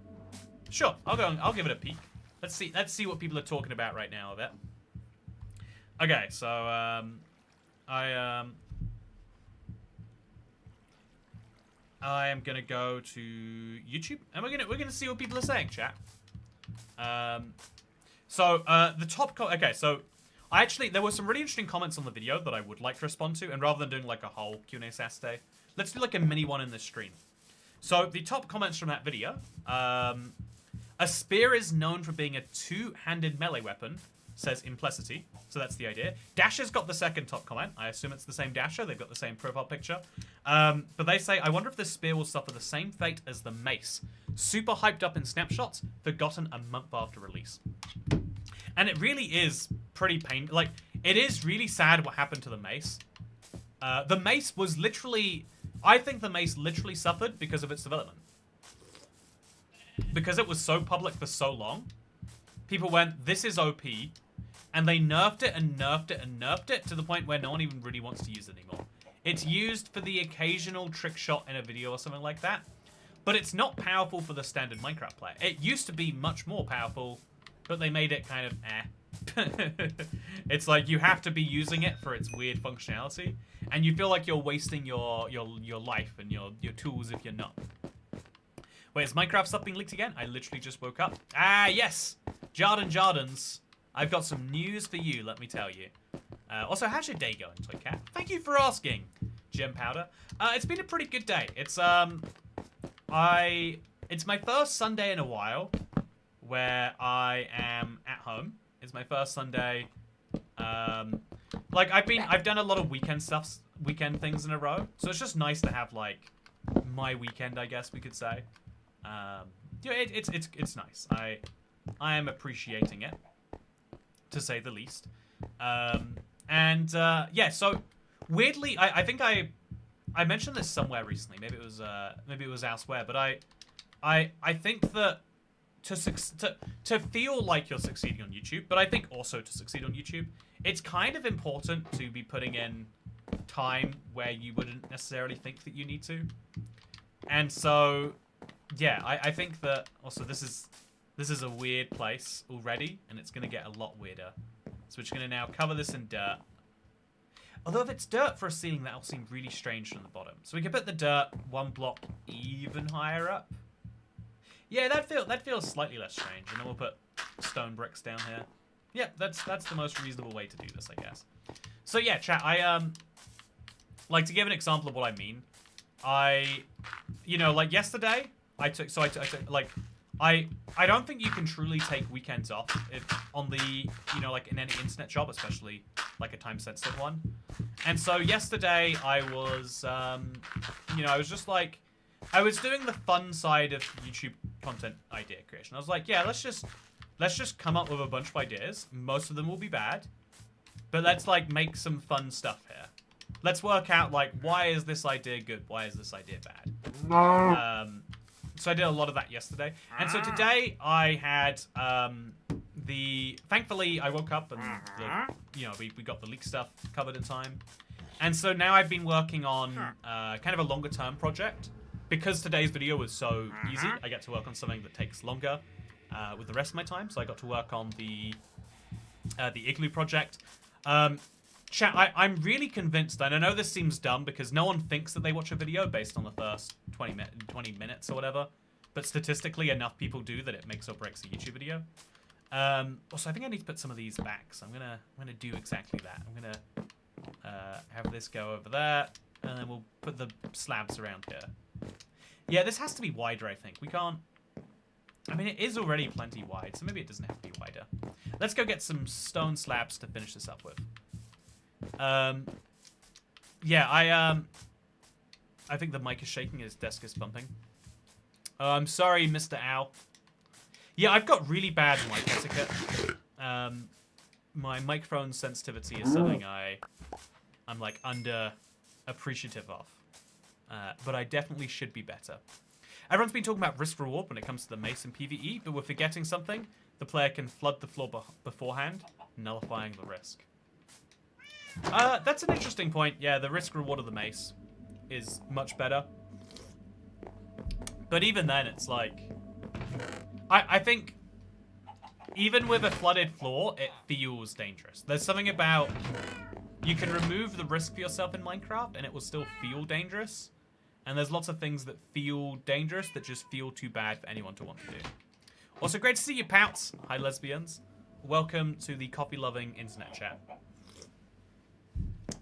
Sure, I'll give it a peek. Let's see what people are talking about right now a bit. Okay, so I am gonna go to YouTube and we're gonna see what people are saying, chat. So the top okay, so there were some really interesting comments on the video that I would like to respond to, and rather than doing like a whole Q&A Saturday, let's do like a mini one in this stream. So the top comments from that video, a spear is known for being a two-handed melee weapon, says Implicity. So that's the idea. Dasher's got the second top comment. I assume it's the same Dasher. They've got the same profile picture. But they say, I wonder if this spear will suffer the same fate as the mace. super hyped up in snapshots, forgotten a month after release. And it really is pretty painful. Like, it is really sad what happened to the Mace. The Mace was literally... I think the Mace literally suffered because of its development. Because it was so public for so long, people went, this is OP, and they nerfed it and nerfed it and nerfed it to the point where no one even really wants to use it anymore. It's used for the occasional trick shot in a video or something like that, but it's not powerful for the standard Minecraft player. It used to be much more powerful, but they made it kind of It's like you have to be using it for its weird functionality, and you feel like you're wasting your life and your tools if you're not. Wait, is Minecraft stuff being leaked again? I literally just woke up. Ah, yes! Jardins. I've got some news for you, let me tell you. Also, how's your day going, Toy Cat? Thank you for asking, Gem Powder. It's been a pretty good day. It's my first Sunday in a while where I am at home. It's my first Sunday. Like I've done a lot of weekend things in a row, so it's just nice to have like my weekend, I guess we could say. Yeah, it's nice. I am appreciating it, to say the least. Yeah, so weirdly, I think I mentioned this somewhere recently. Maybe it was elsewhere, but I think that to feel like you're succeeding on YouTube, but I think also to succeed on YouTube, it's kind of important to be putting in time where you wouldn't necessarily think that you need to. And so, yeah, I think that also this is a weird place already, and it's gonna get a lot weirder. So we're just gonna now cover this in dirt. Although if it's dirt for a ceiling, that'll seem really strange from the bottom. So we can put the dirt one block even higher up. Yeah, that feels slightly less strange. And then we'll put stone bricks down here. Yeah, that's the most reasonable way to do this, I guess. So yeah, chat, like to give an example of what I mean, like yesterday, I took I don't think you can truly take weekends off on the, like in any internet job, especially like a time-sensitive one. And so yesterday I was, I was just like, I was doing the fun side of YouTube content idea creation. I was like, yeah, let's just come up with a bunch of ideas. Most of them will be bad, but let's like make some fun stuff here. Let's work out like, why is this idea good? Why is this idea bad? So I did a lot of that yesterday. And so today I had thankfully I woke up and we got the leak stuff covered in time. And so now I've been working on kind of a longer term project. Because today's video was so easy, I get to work on something that takes longer with the rest of my time. So I got to work on the Igloo project. Chat, I'm really convinced, and I know this seems dumb because no one thinks that they watch a video based on the first 20 minutes or whatever, but statistically enough people do that it makes or breaks a YouTube video. Also, I think I need to put some of these back, so I'm gonna do exactly that. I'm gonna have this go over there, and then we'll put the slabs around here. Yeah, this has to be wider, I think. We can't... I mean, it is already plenty wide, so maybe it doesn't have to be wider. Let's go get some stone slabs to finish this up with. Yeah, I think the mic is shaking, his desk is bumping. I'm sorry, Mr. Owl. Yeah, I've got really bad mic etiquette. My microphone sensitivity is something I'm like under appreciative of. But I definitely should be better. Everyone's been talking about risk reward when it comes to the mace and PvE, but we're forgetting something. The player can flood the floor beforehand, nullifying the risk. That's an interesting point. Yeah, the risk reward of the mace is much better. But even then, it's like... I think even with a flooded floor, it feels dangerous. There's something about... You can remove the risk for yourself in Minecraft, and it will still feel dangerous. And there's lots of things that feel dangerous that just feel too bad for anyone to want to do. Also, great to see you, Pouts. Hi, lesbians. Welcome to the coffee-loving internet chat.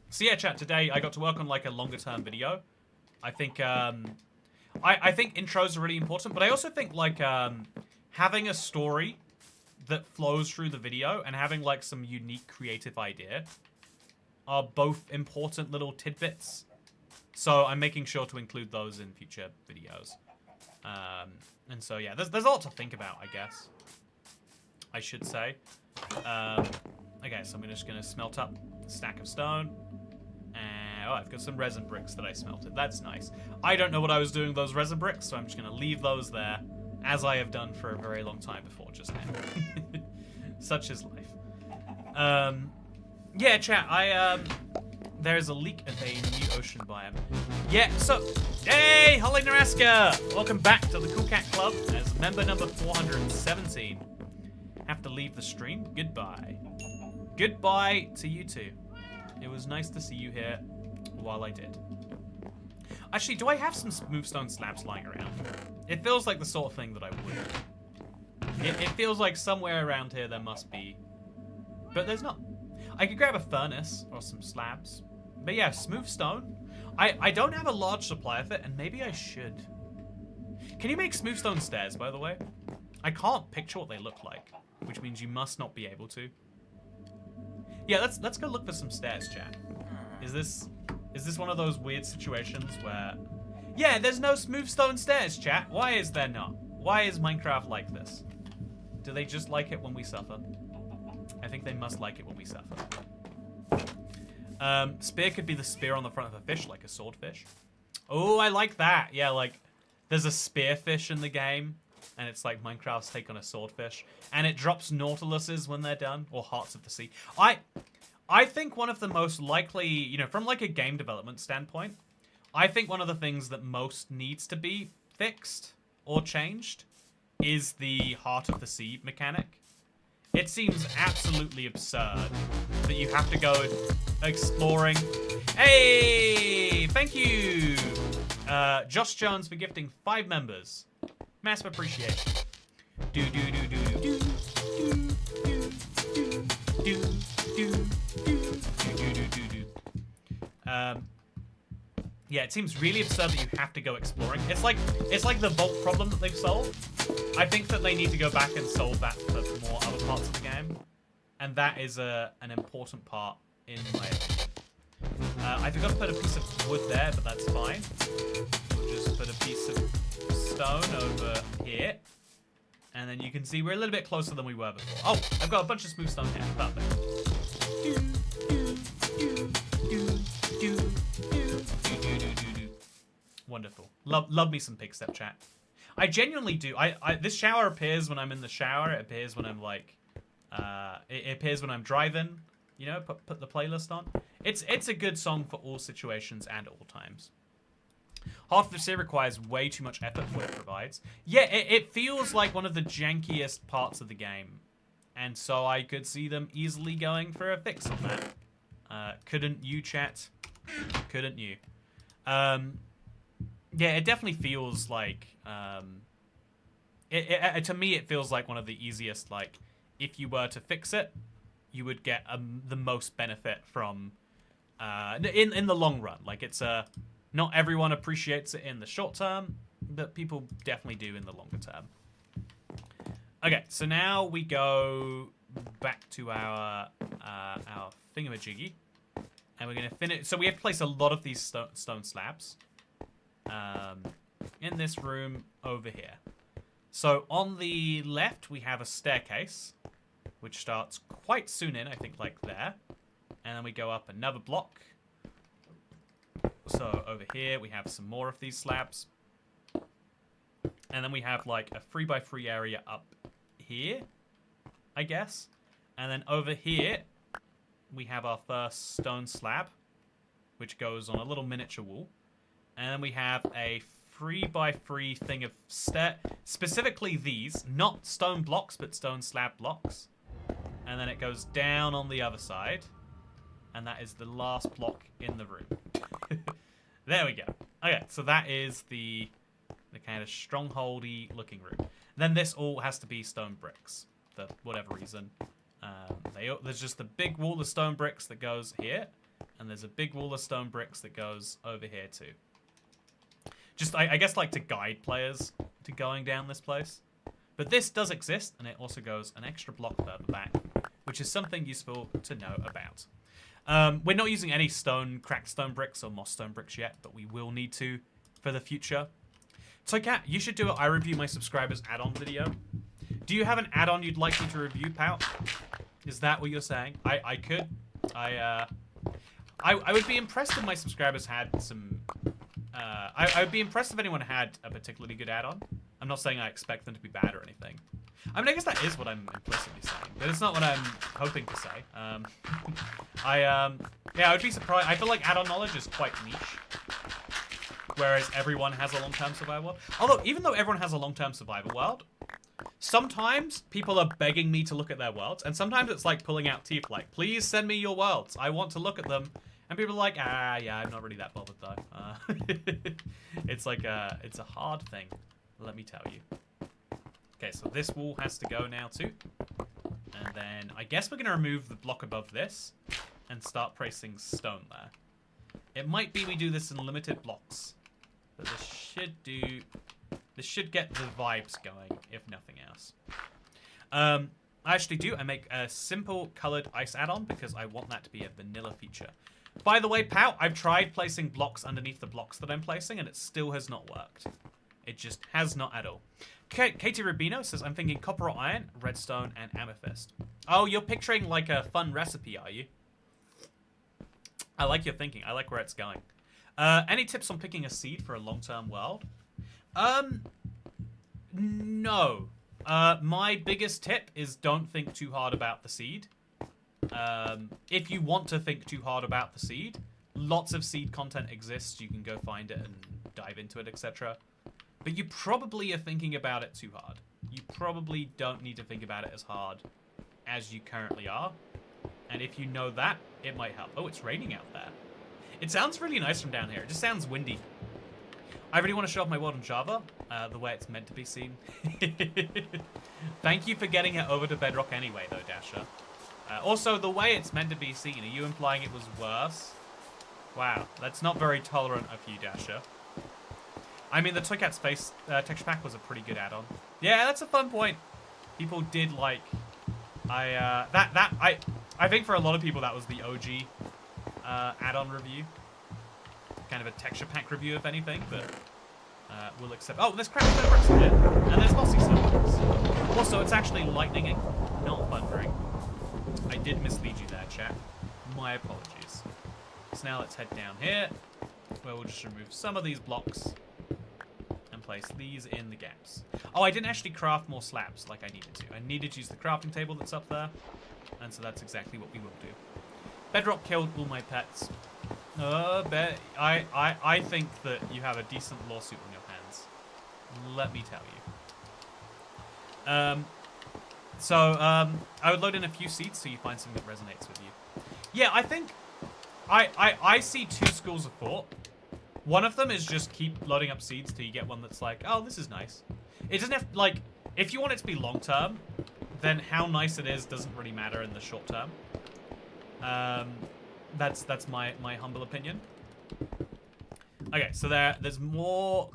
So yeah, chat, today I got to work on like a longer-term video. I think I think intros are really important, but I also think like having a story that flows through the video and having like some unique creative idea are both important little tidbits. So I'm making sure to include those in future videos. And so, yeah, there's a lot to think about, I guess. I should say. Okay, so I'm just going to smelt up a stack of stone. And, oh, I've got some resin bricks that I smelted. That's nice. I don't know what I was doing with those resin bricks, so I'm just going to leave those there, as I have done for a very long time before just now. Such is life. Yeah, chat, there's a leak of a new ocean biome. Yeah, so, hey, Holly Naraska! Welcome back to the Cool Cat Club as member number 417. Have to leave the stream. Goodbye. Goodbye to you two. It was nice to see you here while I did. Actually, do I have some smooth stone slabs lying around? It feels like the sort of thing that I would. It feels like somewhere around here there must be. But there's not. I could grab a furnace or some slabs. But yeah, smooth stone. I don't have a large supply of it, and maybe I should. Can you make smooth stone stairs, by the way? I can't picture what they look like, which means you must not be able to. Yeah, let's go look for some stairs, chat. Is this one of those weird situations where... Yeah, there's no smooth stone stairs, chat. Why is there not? Why is Minecraft like this? Do they just like it when we suffer? I think they must like it when we suffer. Spear could be the spear on the front of a fish, like a swordfish. Oh, I like that. Yeah, like, there's a spearfish in the game, and it's like Minecraft's take on a swordfish. And it drops nautiluses when they're done, or hearts of the sea. I think one of the most likely, you know, from like a game development standpoint, I think one of the things that most needs to be fixed or changed is the heart of the sea mechanic. It seems absolutely absurd that you have to go exploring. Hey, thank you, Josh Jones, for gifting 5 members. Massive appreciation. Do do do do do do do do do do do do do. Yeah, it seems really absurd that you have to go exploring. It's like the vault problem that they've solved. I think that they need to go back and solve that for more other parts of the game, and that is an important part in my opinion. I forgot to put a piece of wood there, but that's fine. We'll just put a piece of stone over here, and then you can see we're a little bit closer than we were before. Oh, I've got a bunch of smooth stone here. Perfect. Wonderful. Love me some pig step, chat. I genuinely do. This shower appears when I'm in the shower. It appears when I'm like, it appears when I'm driving. You know, put the playlist on. It's a good song for all situations and all times. Half of the sea requires way too much effort for what it provides. Yeah, it feels like one of the jankiest parts of the game, and so I could see them easily going for a fix on that. Couldn't you, chat? Couldn't you? Yeah, it definitely feels like, to me, it feels like one of the easiest, like, if you were to fix it, you would get the most benefit from, in the long run. Like, it's not everyone appreciates it in the short term, but people definitely do in the longer term. Okay, so now we go back to our thingamajiggy, and we're going to finish. So we have to place a lot of these stone slabs. In this room over here. So on the left we have a staircase which starts quite soon in, I think, like there, and then we go up another block. So over here we have some more of these slabs, and then we have like a 3x3 area up here, I guess, and then over here we have our first stone slab which goes on a little miniature wall. And then we have a 3x3 thing of specifically these, not stone blocks, but stone slab blocks. And then it goes down on the other side. And that is the last block in the room. There we go. Okay, so that is the kind of strongholdy looking room. Then this all has to be stone bricks, for whatever reason. There's just a big wall of stone bricks that goes here. And there's a big wall of stone bricks that goes over here too. Just, I guess, like to guide players to going down this place. But this does exist, and it also goes an extra block further back, which is something useful to know about. We're not using any cracked stone bricks or moss stone bricks yet, but we will need to for the future. Toycat, you should do an I review my subscribers add-on video. Do you have an add-on you'd like me to review, Pout? Is that what you're saying? I could. I would be impressed if my subscribers had some... I would be impressed if anyone had a particularly good add-on. I'm not saying I expect them to be bad or anything. I mean, I guess that is what I'm implicitly saying, but it's not what I'm hoping to say. Yeah, I would be surprised. I feel like add-on knowledge is quite niche, whereas everyone has a long-term survival world. Although, even though everyone has a long-term survival world, sometimes people are begging me to look at their worlds, and sometimes it's like pulling out teeth, like, please send me your worlds. I want to look at them. And people are like, yeah, I'm not really that bothered, though. It's like it's a hard thing, let me tell you. Okay, so this wall has to go now, too. And then I guess we're going to remove the block above this and start placing stone there. It might be we do this in limited blocks. But this should get the vibes going, if nothing else. I actually do. I make a simple colored ice add-on because I want that to be a vanilla feature. By the way, Pout, I've tried placing blocks underneath the blocks that I'm placing, and it still has not worked. It just has not at all. Katie Rubino says, I'm thinking copper or iron, redstone, and amethyst. Oh, you're picturing like a fun recipe, are you? I like your thinking. I like where it's going. Any tips on picking a seed for a long-term world? No. My biggest tip is don't think too hard about the seed. If you want to think too hard about the seed, lots of seed content exists. You can go find it and dive into it, etc. But you probably are thinking about it too hard. You probably don't need to think about it as hard as you currently are. And if you know that, it might help. Oh, it's raining out there. It sounds really nice from down here. It just sounds windy. I really want to show off my world in Java, the way it's meant to be seen. Thank you for getting it over to Bedrock anyway, though, Dasher. Also, the way it's meant to be seen, are you implying it was worse? Wow, that's not very tolerant of you, Dasher. I mean, the Toycat Space texture pack was a pretty good add-on. Yeah, that's a fun point. People did like... I think for a lot of people that was the OG add-on review. Kind of a texture pack review, if anything, but we'll accept... Oh, there's cracked stone bricks in here, and there's mossy stone bricks. Also, it's actually lightning and not thundering. I did mislead you there, chat. My apologies. So now let's head down here, where we'll just remove some of these blocks and place these in the gaps. Oh, I didn't actually craft more slabs like I needed to. I needed to use the crafting table that's up there, and so that's exactly what we will do. Bedrock killed all my pets. I think that you have a decent lawsuit on your hands. Let me tell you. I would load in a few seeds so you find something that resonates with you. Yeah, I think I see two schools of thought. One of them is just keep loading up seeds till you get one that's like, oh, this is nice. It doesn't have, like, if you want it to be long term, then how nice it is doesn't really matter in the short term. That's my humble opinion. Okay, so there's more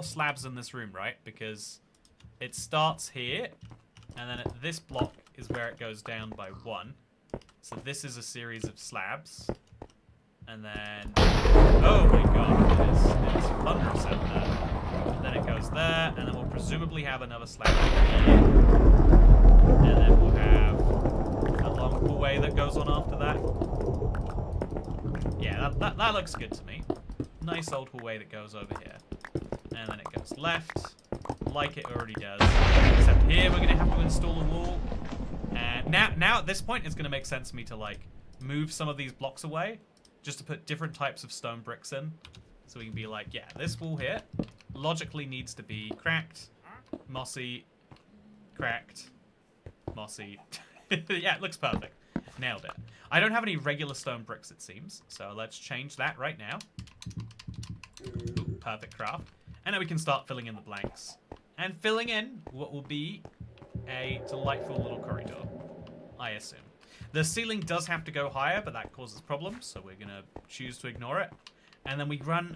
slabs in this room, right? Because it starts here, and then at this block is where it goes down by 1. So this is a series of slabs. And then... Oh my god, there's thunderous out there. And then it goes there, and then we'll presumably have another slab here. And then we'll have a long hallway that goes on after that. Yeah, that looks good to me. Nice old hallway that goes over here. And then it goes left, like it already does. Except here we're going to have to install a wall. And now at this point, it's going to make sense to me to, like, move some of these blocks away. Just to put different types of stone bricks in. So we can be like, yeah, this wall here logically needs to be cracked, mossy, cracked, mossy. Yeah, it looks perfect. Nailed it. I don't have any regular stone bricks, it seems. So let's change that right now. Ooh, perfect craft. And now we can start filling in the blanks. And filling in what will be a delightful little corridor, I assume. The ceiling does have to go higher, but that causes problems, so we're going to choose to ignore it. And then we run...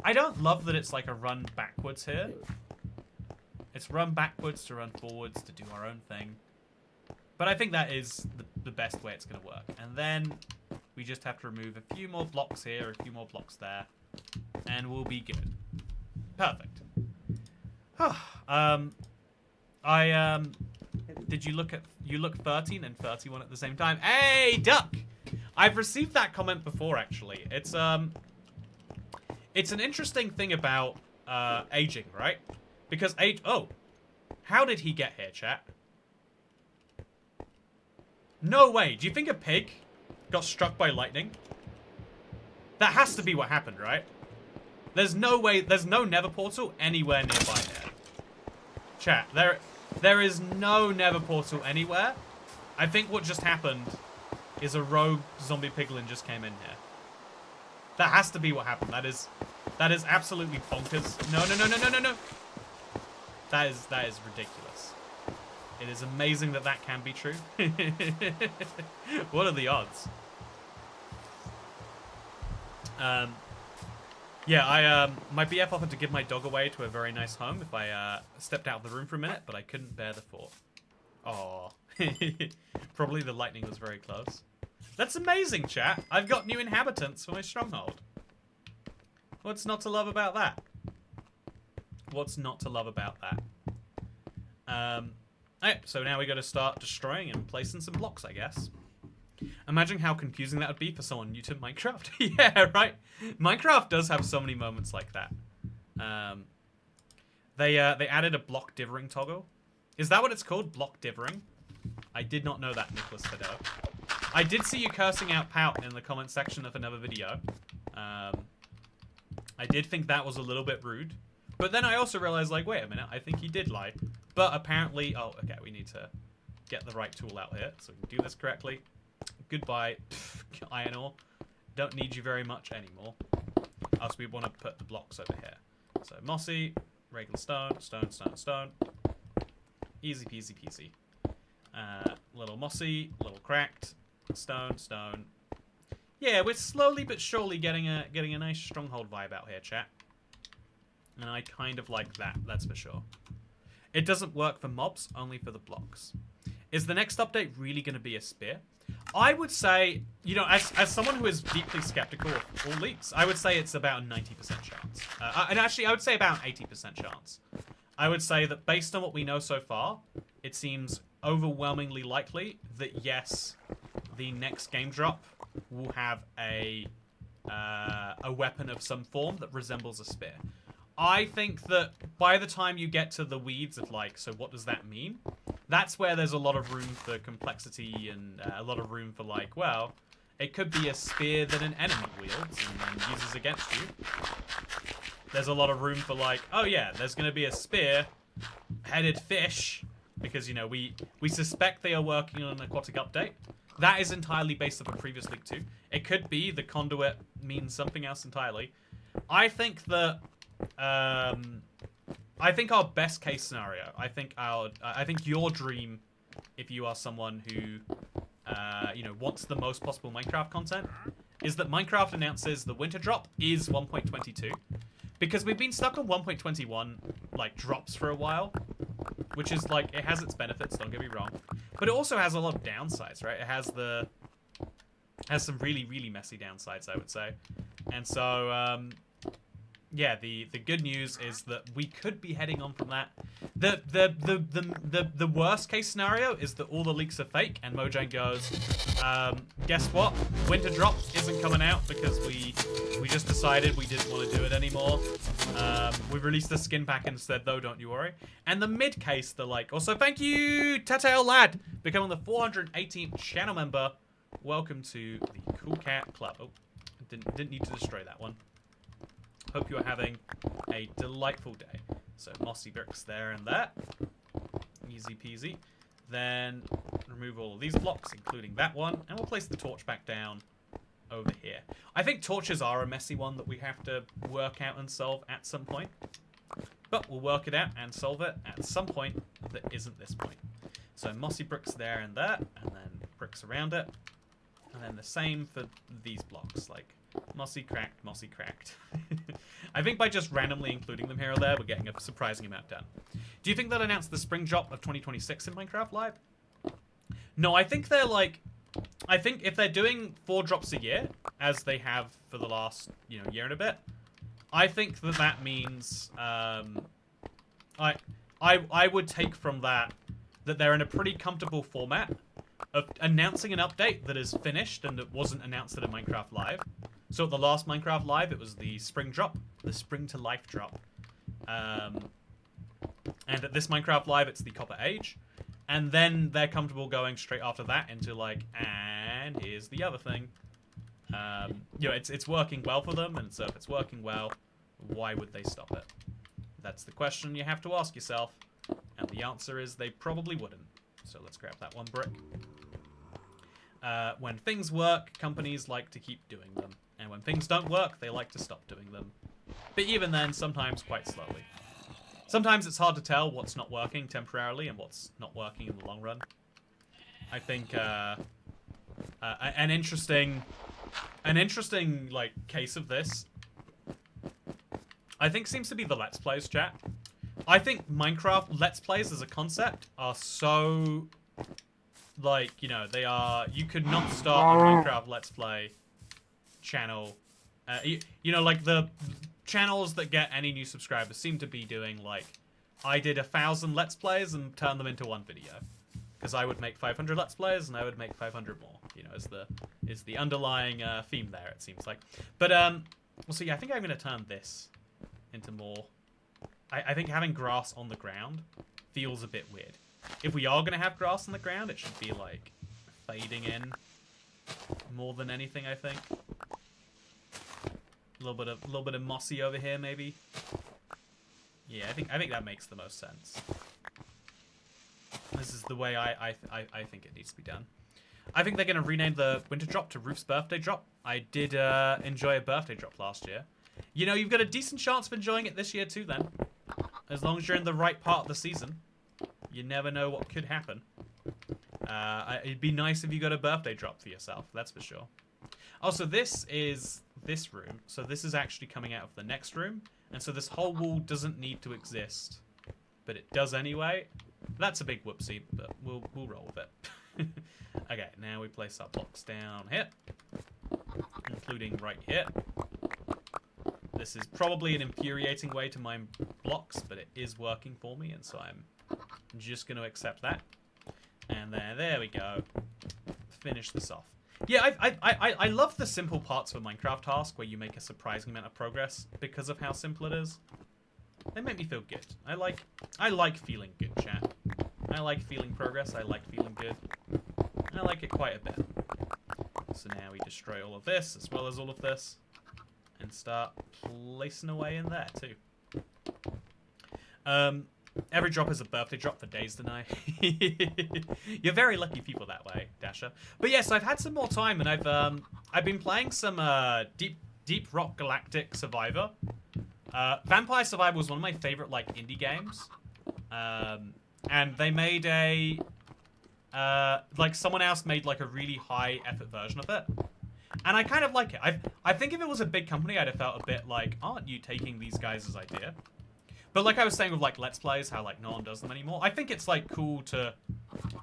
I don't love that it's like a run backwards here. It's run backwards to run forwards to do our own thing. But I think that is the best way it's going to work. And then we just have to remove a few more blocks here, a few more blocks there, and we'll be good. Perfect. Did you look 13 and 31 at the same time? Hey, Duck! I've received that comment before, actually. It's an interesting thing about aging, right? Because oh, how did he get here, chat? No way. Do you think a pig got struck by lightning? That has to be what happened, right? There's no way. There's no nether portal anywhere nearby here. Chat, there is no nether portal anywhere. I think what just happened is a rogue zombie piglin just came in here. That has to be what happened. That is absolutely bonkers. No. That is ridiculous. It is amazing that that can be true. What are the odds? Yeah, my BF offered to give my dog away to a very nice home if I stepped out of the room for a minute, but I couldn't bear the thought. Aw. Probably the lightning was very close. That's amazing, chat. I've got new inhabitants for my stronghold. What's not to love about that? What's not to love about that? Alright, so now we got to start destroying and placing some blocks, I guess. Imagine how confusing that would be for someone new to Minecraft. Yeah, right? Minecraft does have so many moments like that. They added a block dithering toggle. Is that what it's called? Block dithering? I did not know that, Nicholas Fedor. I did see you cursing out Pout in the comment section of another video. I did think that was a little bit rude. But then I also realized, like, wait a minute, I think he did lie. But apparently, oh, okay, we need to get the right tool out here so we can do this correctly. Goodbye, iron ore. Don't need you very much anymore. Also, we want to put the blocks over here. So, mossy, regular stone, stone. Easy peasy peasy. Little mossy, little cracked, stone. Yeah, we're slowly but surely getting a nice stronghold vibe out here, chat. And I kind of like that, that's for sure. It doesn't work for mobs, only for the blocks. Is the next update really going to be a spear? I would say, you know, as someone who is deeply skeptical of all leaks, I would say it's about a 90% chance. And actually, I would say about an 80% chance. I would say that based on what we know so far, it seems overwhelmingly likely that, yes, the next game drop will have a weapon of some form that resembles a spear. I think that by the time you get to the weeds of, like, so what does that mean? That's where there's a lot of room for complexity and a lot of room for, like, well, it could be a spear that an enemy wields and then uses against you. There's a lot of room for, like, oh yeah, there's going to be a spear-headed fish because, you know, we suspect they are working on an aquatic update. That is entirely based off a previous leak too. It could be the conduit means something else entirely. I think that I think our best case scenario, I think your dream, if you are someone who, you know, wants the most possible Minecraft content, is that Minecraft announces the winter drop is 1.22, because we've been stuck on 1.21 like drops for a while, which is like, it has its benefits, don't get me wrong, but it also has a lot of downsides, right? It has some really messy downsides, I would say, and so yeah, the good news is that we could be heading on from that. The worst case scenario is that all the leaks are fake and Mojang goes, guess what? Winter drop isn't coming out because we just decided we didn't want to do it anymore. We released the skin pack instead though, don't you worry. And the mid case, they're like, also thank you, Tateo Lad, becoming the 418th channel member. Welcome to the Cool Cat Club. Oh, didn't need to destroy that one. Hope you're having a delightful day. So mossy bricks there and there. Easy peasy. Then remove all of these blocks, including that one. And we'll place the torch back down over here. I think torches are a messy one that we have to work out and solve at some point. But we'll work it out and solve it at some point that isn't this point. So mossy bricks there and there. And then bricks around it. And then the same for these blocks. Like, mossy cracked, mossy cracked. I think by just randomly including them here or there, we're getting a surprising amount done. Do you think they'll announce the spring drop of 2026 in Minecraft Live? No, I think they're like... I think if they're doing 4 drops a year, as they have for the last, you know, year and a bit, I think that that means... I would take from that they're in a pretty comfortable format of announcing an update that is finished and it wasn't announced at a Minecraft Live. So at the last Minecraft Live, it was the spring drop, the spring to life drop. And at this Minecraft Live, it's the Copper Age. And then they're comfortable going straight after that into like, and here's the other thing. You know, it's working well for them, and so if it's working well, why would they stop it? That's the question you have to ask yourself. And the answer is they probably wouldn't. So let's grab that one brick. When things work, companies like to keep doing them. And when things don't work, they like to stop doing them. But even then, sometimes quite slowly. Sometimes it's hard to tell what's not working temporarily and what's not working in the long run. I think an interesting like case of this, I think, seems to be the Let's Plays chat. I think Minecraft Let's Plays as a concept are so, like, you know, they are, you could not start a Minecraft Let's Play channel. You know, like the channels that get any new subscribers seem to be doing, like, I did 1,000 Let's Plays and turned them into one video. Because I would make 500 Let's Plays and I would make 500 more, you know, is the underlying theme there, it seems like. But, well, so yeah, I think I'm going to turn this into more... I think having grass on the ground feels a bit weird. If we are going to have grass on the ground, it should be, like, fading in more than anything, I think. A little bit of mossy over here, maybe. Yeah, I think that makes the most sense. This is the way I think it needs to be done. I think they're going to rename the winter drop to Roof's birthday drop. I did enjoy a birthday drop last year. You know, you've got a decent chance of enjoying it this year too, then. As long as you're in the right part of the season. You never know what could happen. It'd be nice if you got a birthday drop for yourself, that's for sure. Also, this is this room. So this is actually coming out of the next room. And so this whole wall doesn't need to exist. But it does anyway. That's a big whoopsie, but we'll roll with it. Okay, now we place our blocks down here. Including right here. This is probably an infuriating way to mine blocks, but it is working for me, and so I'm just going to accept that. And then, there we go. Finish this off. Yeah, I love the simple parts of a Minecraft task where you make a surprising amount of progress because of how simple it is. They make me feel good. I like feeling good, chat. I like feeling progress. I like feeling good. I like it quite a bit. So now we destroy all of this as well as all of this. And start placing away in there too. Every drop is a birthday drop for Days Deny. You're very lucky people that way, Dasher. But yes, I've had some more time, and I've been playing some Deep Rock Galactic Survivor. Vampire Survivor was one of my favorite like indie games, and they made a like someone else made like a really high effort version of it. And I kind of like it. I think if it was a big company, I'd have felt a bit like, aren't you taking these guys' idea? But like I was saying with like Let's Plays, how like no one does them anymore. I think it's like cool to...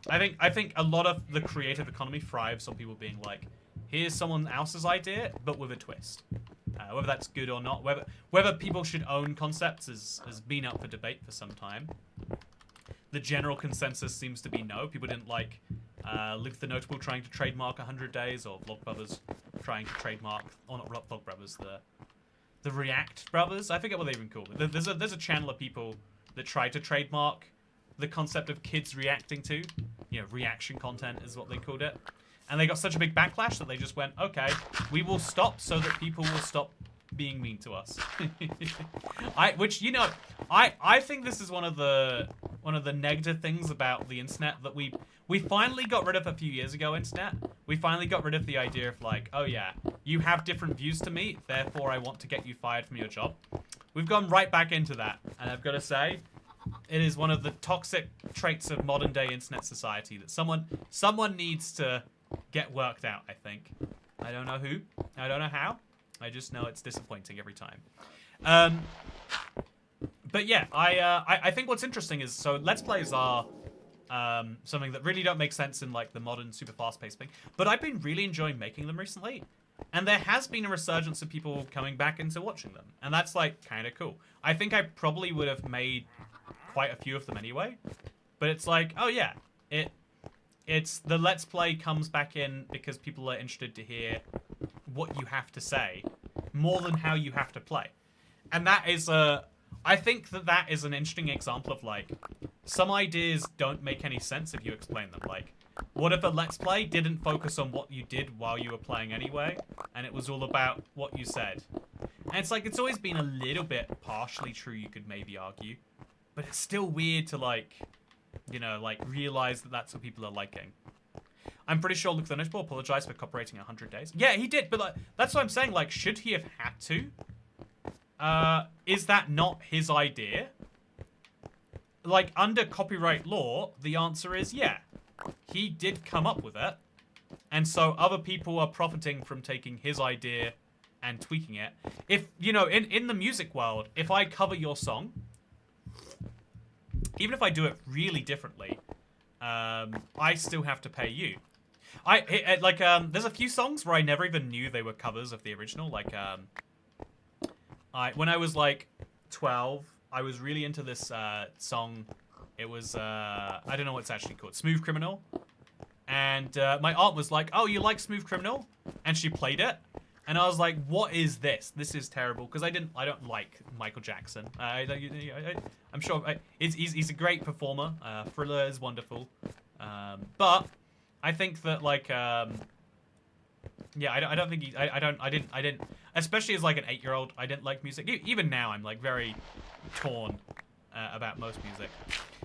I think a lot of the creative economy thrives on people being like, here's someone else's idea, but with a twist. Whether that's good or not, whether people should own concepts has been up for debate for some time. The general consensus seems to be no. People didn't like Live the Notable trying to trademark 100 Days, or Vlogbrothers trying to trademark, or not Vlogbrothers, the React Brothers. I forget what they even call it. There's a channel of people that try to trademark the concept of kids reacting to, you know, reaction content is what they called it. And they got such a big backlash that they just went, okay, we will stop so that people will stop being mean to us. Which, you know, I think this is one of the negative things about the internet that we finally got rid of a few years ago, internet. We finally got rid of the idea of like, oh yeah, you have different views to me, therefore I want to get you fired from your job. We've gone right back into that, and I've got to say, it is one of the toxic traits of modern day internet society that someone needs to get worked out, I think. I don't know who, I don't know how, I just know it's disappointing every time. But yeah, I think what's interesting is, so Let's Plays are something that really don't make sense in like the modern super fast-paced thing, but I've been really enjoying making them recently, and there has been a resurgence of people coming back into watching them, and that's like kind of cool. I think I probably would have made quite a few of them anyway. But it's like, oh yeah, it's the Let's Play comes back in because people are interested to hear what you have to say more than how you have to play. And that is I think that is an interesting example of, like, some ideas don't make any sense if you explain them. Like, what if a Let's Play didn't focus on what you did while you were playing anyway, and it was all about what you said? And it's like, it's always been a little bit partially true, you could maybe argue. But it's still weird to, like, you know, like, realize that that's what people are liking. I'm pretty sure Luke Thunderbolt apologized for copywriting 100 days. Yeah, he did, but, like, that's what I'm saying. Like, should he have had to? Is that not his idea? Like, under copyright law, the answer is yeah. He did come up with it. And so other people are profiting from taking his idea and tweaking it. If, you know, in the music world, if I cover your song, even if I do it really differently, I still have to pay you. There's a few songs where I never even knew they were covers of the original. Like, when I was, like, 12, I was really into this song. It was, I don't know what it's actually called. Smooth Criminal. And my aunt was like, oh, you like Smooth Criminal? And she played it. And I was like, what is this? This is terrible. Because I don't like Michael Jackson. I'm sure he's a great performer. Thriller is wonderful. But I think that, like, yeah, I don't think I didn't, especially as, like, an 8-year-old, I didn't like music. Even now, I'm, like, very torn about most music.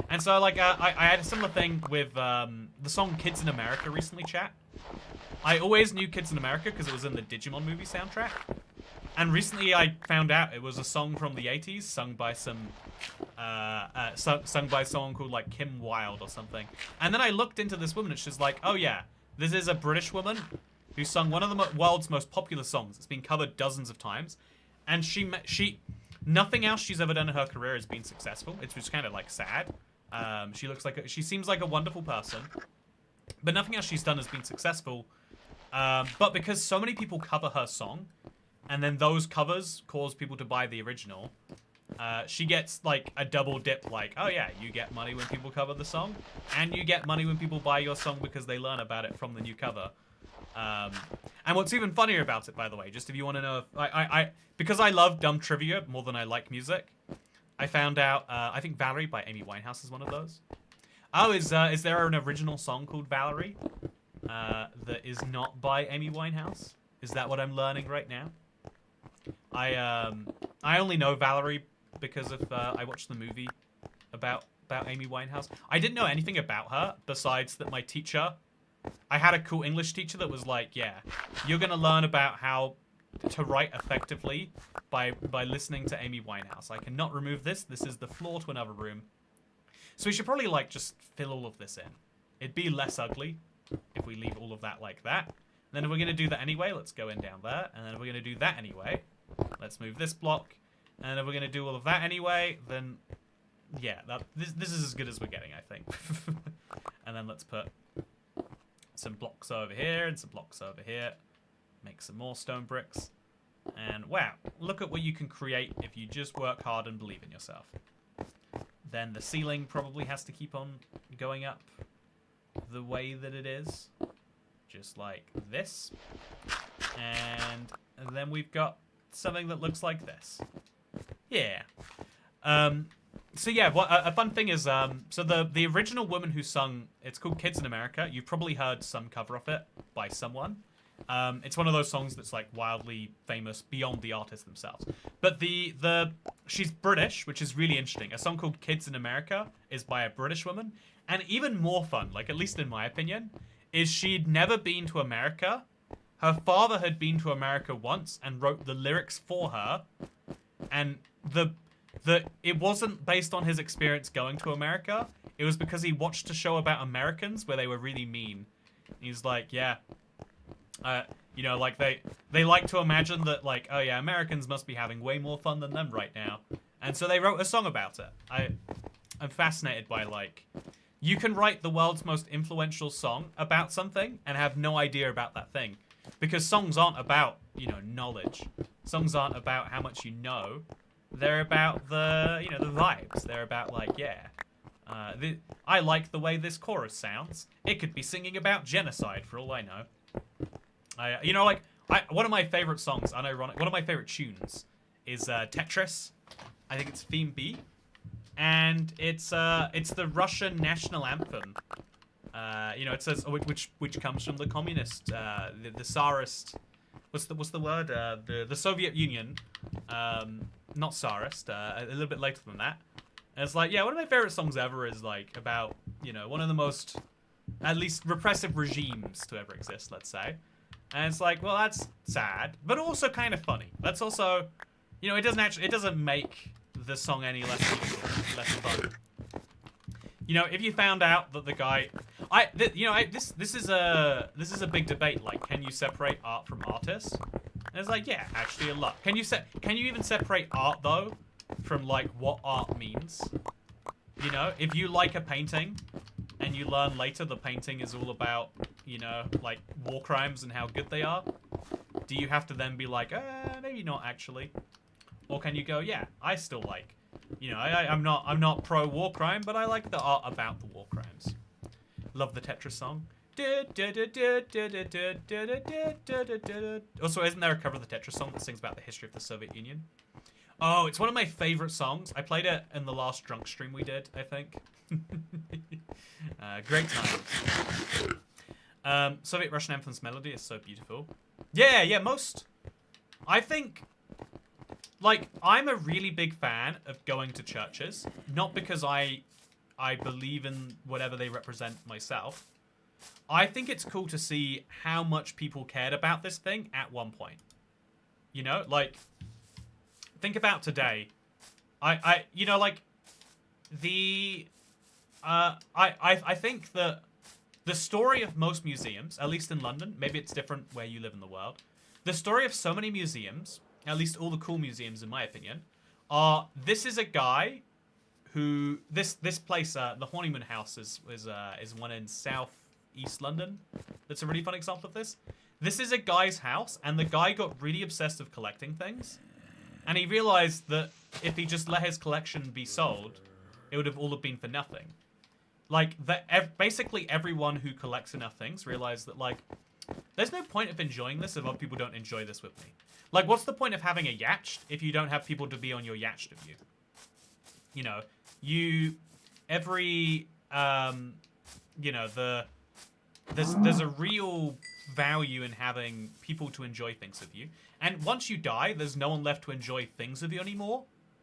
And so, like, I had a similar thing with the song Kids in America recently, chat. I always knew Kids in America because it was in the Digimon movie soundtrack. And recently I found out it was a song from the 80s sung by some, sung by someone called, like, Kim Wilde or something. And then I looked into this woman and she's like, oh yeah, this is a British woman who sung one of the world's most popular songs. It's been covered dozens of times. And nothing else she's ever done in her career has been successful. It's just kind of, like, sad. She seems like a wonderful person. But nothing else she's done has been successful. But because so many people cover her song, and then those covers cause people to buy the original, she gets, like, a double dip, like, oh yeah, you get money when people cover the song, and you get money when people buy your song because they learn about it from the new cover. And what's even funnier about it, by the way, just if you want to know, because I love dumb trivia more than I like music, I found out, I think Valerie by Amy Winehouse is one of those. Oh, is there an original song called Valerie that is not by Amy Winehouse? Is that what I'm learning right now? I only know Valerie because of I watched the movie about Amy Winehouse. I didn't know anything about her besides that my teacher, I had a cool English teacher that was like, yeah, you're gonna learn about how to write effectively by listening to Amy Winehouse. I cannot remove this. This is the floor to another room. So we should probably, like, just fill all of this in. It'd be less ugly if we leave all of that like that. And then if we're going to do that anyway, let's go in down there. And then if we're going to do that anyway, let's move this block. And if we're going to do all of that anyway, then, yeah, this is as good as we're getting, I think. And then let's put some blocks over here and some blocks over here. Make some more stone bricks. And, wow, look at what you can create if you just work hard and believe in yourself. Then the ceiling probably has to keep on going up the way that it is. Just like this. And then we've got something that looks like this. Yeah. So yeah, a fun thing is, so the original woman who sung, it's called Kids in America. You've probably heard some cover of it by someone. It's one of those songs that's, like, wildly famous beyond the artists themselves. But she's British, which is really interesting. A song called Kids in America is by a British woman. And even more fun, like, at least in my opinion, is she'd never been to America. Her father had been to America once and wrote the lyrics for her. And it wasn't based on his experience going to America. It was because he watched a show about Americans where they were really mean. He's like, yeah. You know, like, they like to imagine that, like, oh yeah, Americans must be having way more fun than them right now. And so they wrote a song about it. I'm fascinated by, like, you can write the world's most influential song about something and have no idea about that thing. Because songs aren't about, you know, knowledge. Songs aren't about how much you know. They're about the, the vibes. They're about like, yeah. I like the way this chorus sounds. It could be singing about genocide for all I know. One of my favorite songs, unironic, one of my favorite tunes is Tetris. I think it's theme B, and it's the Russian national anthem. It says which comes from the communist, the Tsarist. What's the word? The Soviet Union, not Tsarist. A little bit later than that. And it's like, yeah, one of my favorite songs ever is like about one of the most, at least, repressive regimes to ever exist. Let's say. And it's like, well, that's sad, but also kind of funny. That's also, it doesn't make the song any less fun. If you found out that the guy, this is a big debate. Like, can you separate art from artists? And it's like, yeah, actually a lot. Can you even separate art though from like what art means? If you like a painting and you learn later the painting is all about, like war crimes and how good they are, do you have to then be like, maybe not actually? Or can you go, yeah, I still like, I'm not pro war crime, but I like the art about the war crimes. Love the Tetris song. Also, isn't there a cover of the Tetris song that sings about the history of the Soviet Union? Oh, it's one of my favorite songs. I played it in the last drunk stream we did, I think. Great times. Soviet Russian anthem's melody is so beautiful. Yeah, I think, like, I'm a really big fan of going to churches, not because I believe in whatever they represent myself. I think it's cool to see how much people cared about this thing at one point. Like, think about today. I think that the story of most museums, at least in London, maybe it's different where you live in the world, the story of so many museums, at least all the cool museums in my opinion, are this is a guy who this place, the Horniman House is one in South East London. That's a really fun example of this. This is a guy's house, and the guy got really obsessed with collecting things, and he realized that if he just let his collection be sold, it would have all been for nothing. Like, basically everyone who collects enough things realized that, like, there's no point of enjoying this if other people don't enjoy this with me. Like, what's the point of having a yacht if you don't have people to be on your yacht with you? There's a real value in having people to enjoy things with you. And once you die, there's no one left to enjoy things with you anymore,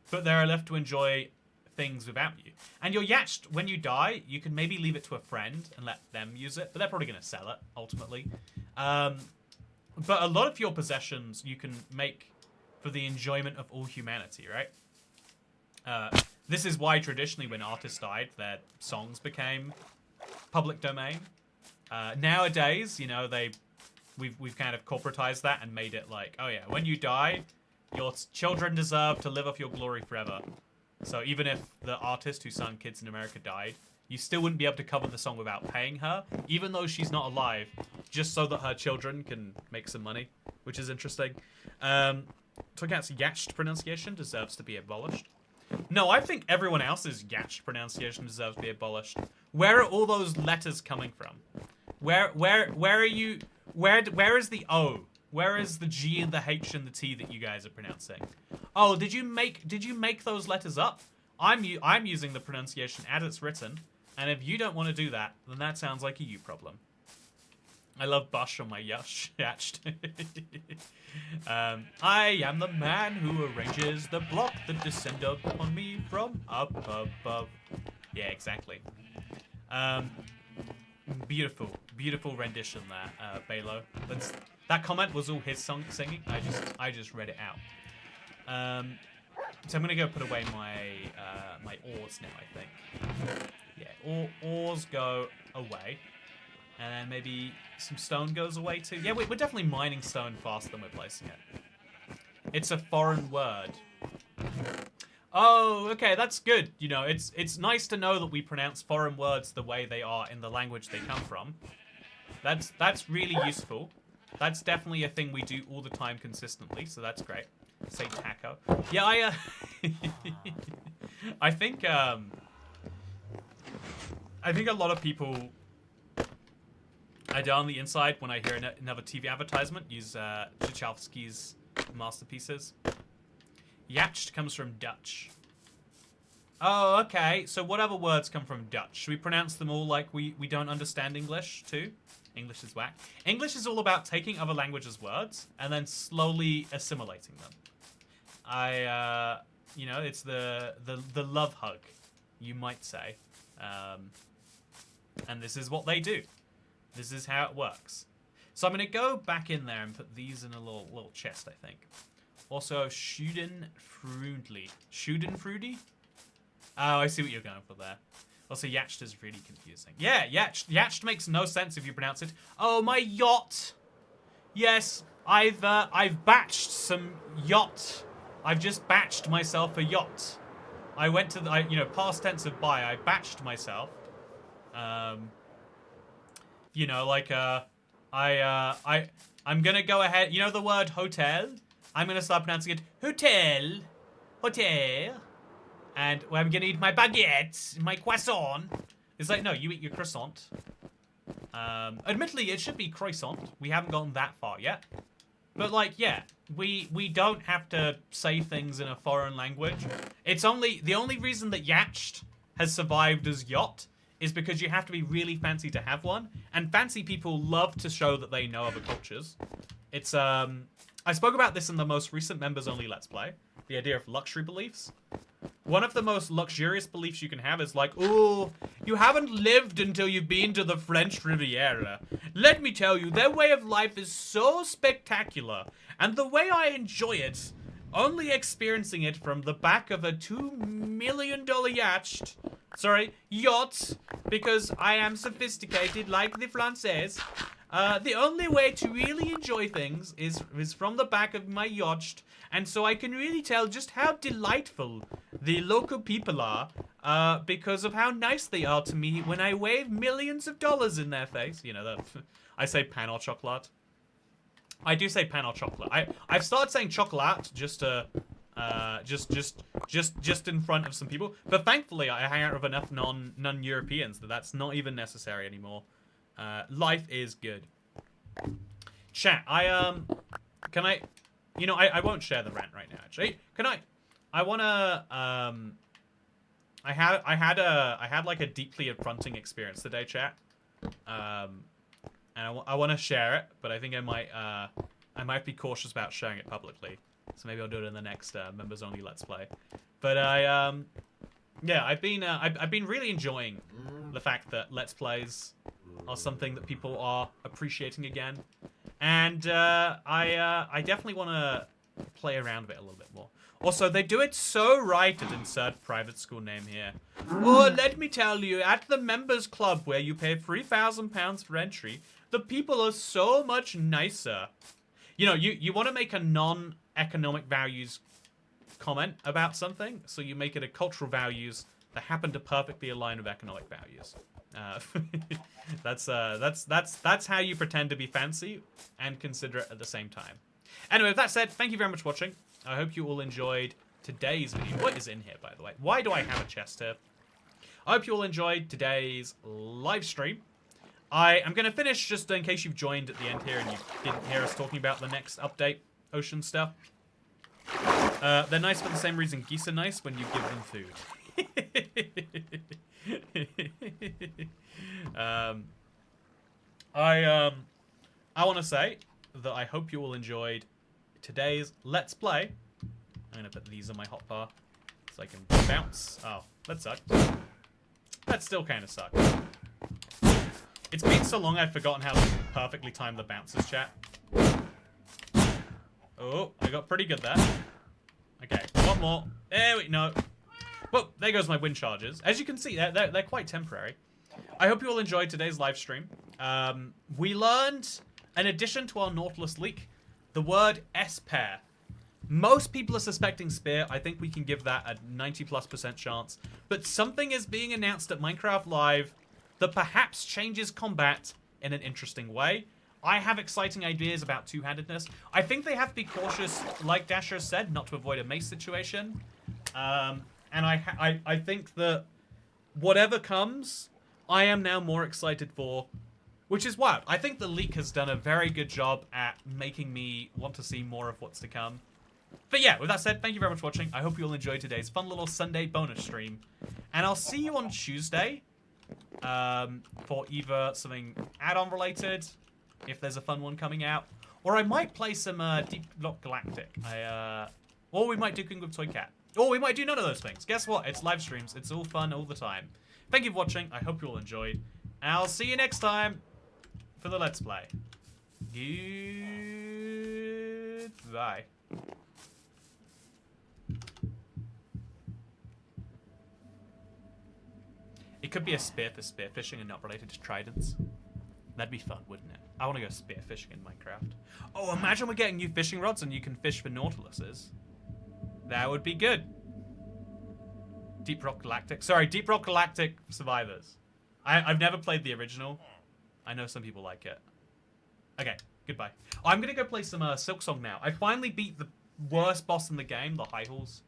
but they are left to enjoy things without you. And your yacht, when you die, you can maybe leave it to a friend and let them use it, but they're probably going to sell it, ultimately. But a lot of your possessions you can make for the enjoyment of all humanity, right? This is why traditionally when artists died, their songs became public domain. Nowadays, we've kind of corporatized that and made it like, oh yeah, when you die, your children deserve to live off your glory forever. So even if the artist who sung Kids in America died, you still wouldn't be able to cover the song without paying her, even though she's not alive, just so that her children can make some money, which is interesting. Togat's yacht pronunciation deserves to be abolished. No, I think everyone else's yacht pronunciation deserves to be abolished. Where are all those letters coming from? Where are you? Where is the O? Where is the G and the H and the T that you guys are pronouncing? Oh, did you make those letters up? I'm using the pronunciation as it's written, and if you don't want to do that, then that sounds like a you problem. I love Bush on my yacht. I am the man who arranges the block that descend upon me from up above. Yeah, exactly. Beautiful rendition there, Balo. That comment was all his singing. I just read it out. So I'm gonna go put away my my ores now, I think. Yeah, ores go away, and then maybe some stone goes away too. Yeah, we're definitely mining stone faster than we're placing it. It's a foreign word. Oh, okay, that's good. It's nice to know that we pronounce foreign words the way they are in the language they come from. That's really useful. That's definitely a thing we do all the time consistently, so that's great. Say taco. Yeah, I think a lot of people I down the inside when I hear another TV advertisement use Tchaikovsky's masterpieces. Yacht comes from Dutch. Oh, okay. So what other words come from Dutch? Should we pronounce them all like we don't understand English too? English is whack. English is all about taking other languages' words and then slowly assimilating them. You know, it's the love hug, you might say. And this is what they do. This is how it works. So I'm going to go back in there and put these in a little chest, I think. Also, Schudenfrudli. Schudenfrudi? Oh, I see what you're going for there. Also, Yacht is really confusing. Yeah, Yacht makes no sense if you pronounce it. Oh, my yacht. Yes, I've batched some yacht. I've just batched myself a yacht. I went to the, you know, past tense of buy. I batched myself. You know, like, I'm gonna go ahead. You know the word hotel? I'm gonna start pronouncing it hotel. Hotel. And well, I'm gonna eat my baguette, my croissant. It's like, no, you eat your croissant. Admittedly, it should be croissant. We haven't gone that far yet. But like, yeah, we don't have to say things in a foreign language. It's the only reason that Yacht has survived as yacht is because you have to be really fancy to have one. And fancy people love to show that they know other cultures. It's, I spoke about this in the most recent members only Let's Play. The idea of luxury beliefs. One of the most luxurious beliefs you can have is like, oh, you haven't lived until you've been to the French Riviera. Let me tell you, their way of life is so spectacular. And the way I enjoy it, only experiencing it from the back of a $2 million yacht, because I am sophisticated like the Français. The only way to really enjoy things is from the back of my yacht, and so I can really tell just how delightful the local people are, because of how nice they are to me when I wave millions of dollars in their face. You know, that I say pan au chocolat. I do say pan au chocolat. I've started saying chocolat just to just in front of some people, but thankfully I hang out with enough non-Europeans that's not even necessary anymore. Life is good. Chat, can I, you know, I won't share the rant right now, actually. Can I wanna, I had like a deeply affronting experience today, chat. And I want to share it, but I think I might be cautious about sharing it publicly. So maybe I'll do it in the next members only Let's Play. But yeah, I've been really enjoying the fact that Let's Plays are something that people are appreciating again, and I definitely want to play around with it a little bit more. Also, they do it so right at insert private school name here. Oh, let me tell you, at the members club where you pay £3,000 for entry, the people are so much nicer. You know, you want to make a non-economic values comment about something, so you make it a cultural values that happen to perfectly align with economic values. That's how you pretend to be fancy and considerate at the same time. Anyway, with that said, thank you very much for watching. I hope you all enjoyed today's video. What is in here, by the way? Why do I have a chest here? I hope you all enjoyed today's live stream. I am going to finish, just in case you've joined at the end here and you didn't hear us talking about the next update, ocean stuff. They're nice for the same reason geese are nice, when you give them food. I want to say that I hope you all enjoyed today's Let's Play. I'm going to put these on my hotbar so I can bounce. Oh, that sucked. That still kind of sucked. It's been so long I've forgotten how to perfectly time the bounces, chat. Oh, I got pretty good there. Okay, one more. There we no. Well, there goes my wind charges. As you can see, they're quite temporary. I hope you all enjoyed today's live stream. We learned, in addition to our Nautilus leak, the word S-pair. Most people are suspecting Spear. I think we can give that a 90+% chance. But something is being announced at Minecraft Live that perhaps changes combat in an interesting way. I have exciting ideas about two-handedness. I think they have to be cautious, like Dasher said, not to avoid a mace situation. And I think that whatever comes, I am now more excited for, which is wild. I think the leak has done a very good job at making me want to see more of what's to come. But yeah, with that said, thank you very much for watching. I hope you all enjoyed today's fun little Sunday bonus stream. And I'll see you on Tuesday for either something add-on related, if there's a fun one coming out, or I might play some Bedrock Galactic. Or we might do King with Toy Cat. Or we might do none of those things. Guess what? It's live streams. It's all fun all the time. Thank you for watching. I hope you all enjoyed. And I'll see you next time for the Let's Play. Goodbye. It could be a spear for spearfishing and not related to tridents. That'd be fun, wouldn't it? I want to go spearfishing in Minecraft. Oh, imagine we're getting new fishing rods and you can fish for nautiluses. That would be good. Bedrock Galactic. Sorry, Bedrock Galactic Survivors. I've never played the original. I know some people like it. Okay, goodbye. Oh, I'm going to go play some Silksong now. I finally beat the worst boss in the game, the High Halls.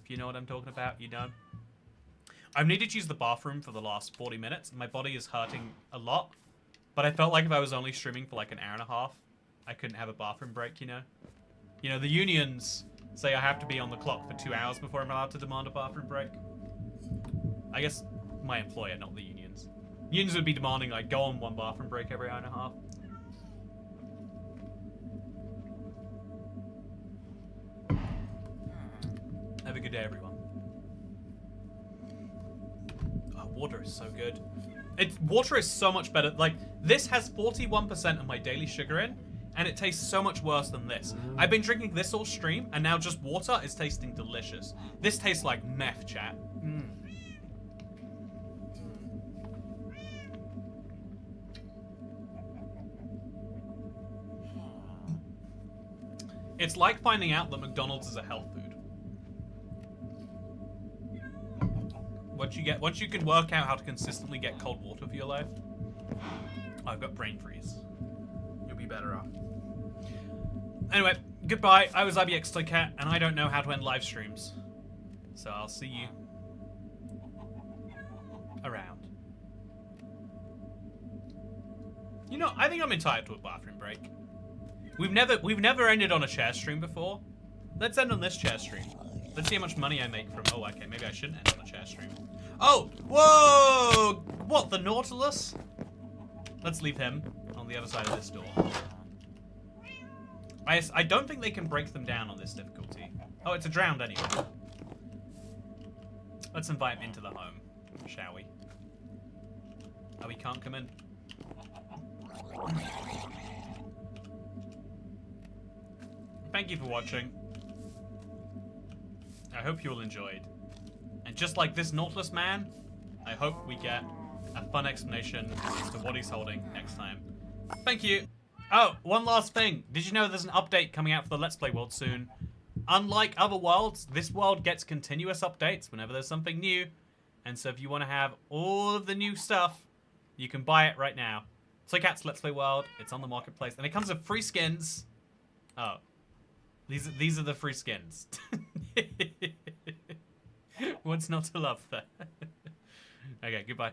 If you know what I'm talking about, you know. I've needed to use the bathroom for the last 40 minutes, and my body is hurting a lot. But I felt like if I was only streaming for like an hour and a half, I couldn't have a bathroom break, you know? You know, the unions say I have to be on the clock for 2 hours before I'm allowed to demand a bathroom break. I guess my employer, not the unions. Unions would be demanding, like, go on one bathroom break every hour and a half. Have a good day, everyone. Oh, water is so good. Water is so much better. Like, this has 41% of my daily sugar in, and it tastes so much worse than this. I've been drinking this all stream, and now just water is tasting delicious. This tastes like meth, chat. It's like finding out that McDonald's is a health food. Once you can work out how to consistently get cold water for your life, I've got brain freeze. You'll be better off. Anyway, goodbye. I was IBX Toy Cat, and I don't know how to end live streams. So I'll see you around. You know, I think I'm entitled to a bathroom break. We've never ended on a chair stream before. Let's end on this chair stream. Let's see how much money I make from... Oh, okay, maybe I shouldn't end on a chair stream. Oh, whoa! What, the Nautilus? Let's leave him on the other side of this door. I don't think they can break them down on this difficulty. Oh, it's a drowned anyway. Let's invite him into the home, shall we? Oh, he can't come in. Thank you for watching. I hope you all enjoyed. And just like this Nautilus man, I hope we get a fun explanation as to what he's holding next time. Thank you. Oh, one last thing. Did you know there's an update coming out for the Let's Play world soon? Unlike other worlds, this world gets continuous updates whenever there's something new. And so if you want to have all of the new stuff, you can buy it right now. Toy Cat's Let's Play World. It's on the marketplace. And it comes with free skins. Oh. These are the free skins. What's not to love there? Okay, goodbye.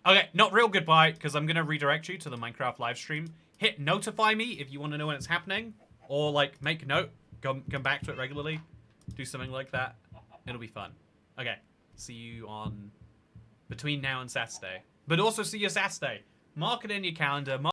Okay, not real goodbye, because I'm going to redirect you to the Minecraft live stream. Hit notify me if you want to know when it's happening. Or, like, make a note. Come back to it regularly. Do something like that. It'll be fun. Okay, see you on... between now and Saturday. But also see you Saturday. Mark it in your calendar.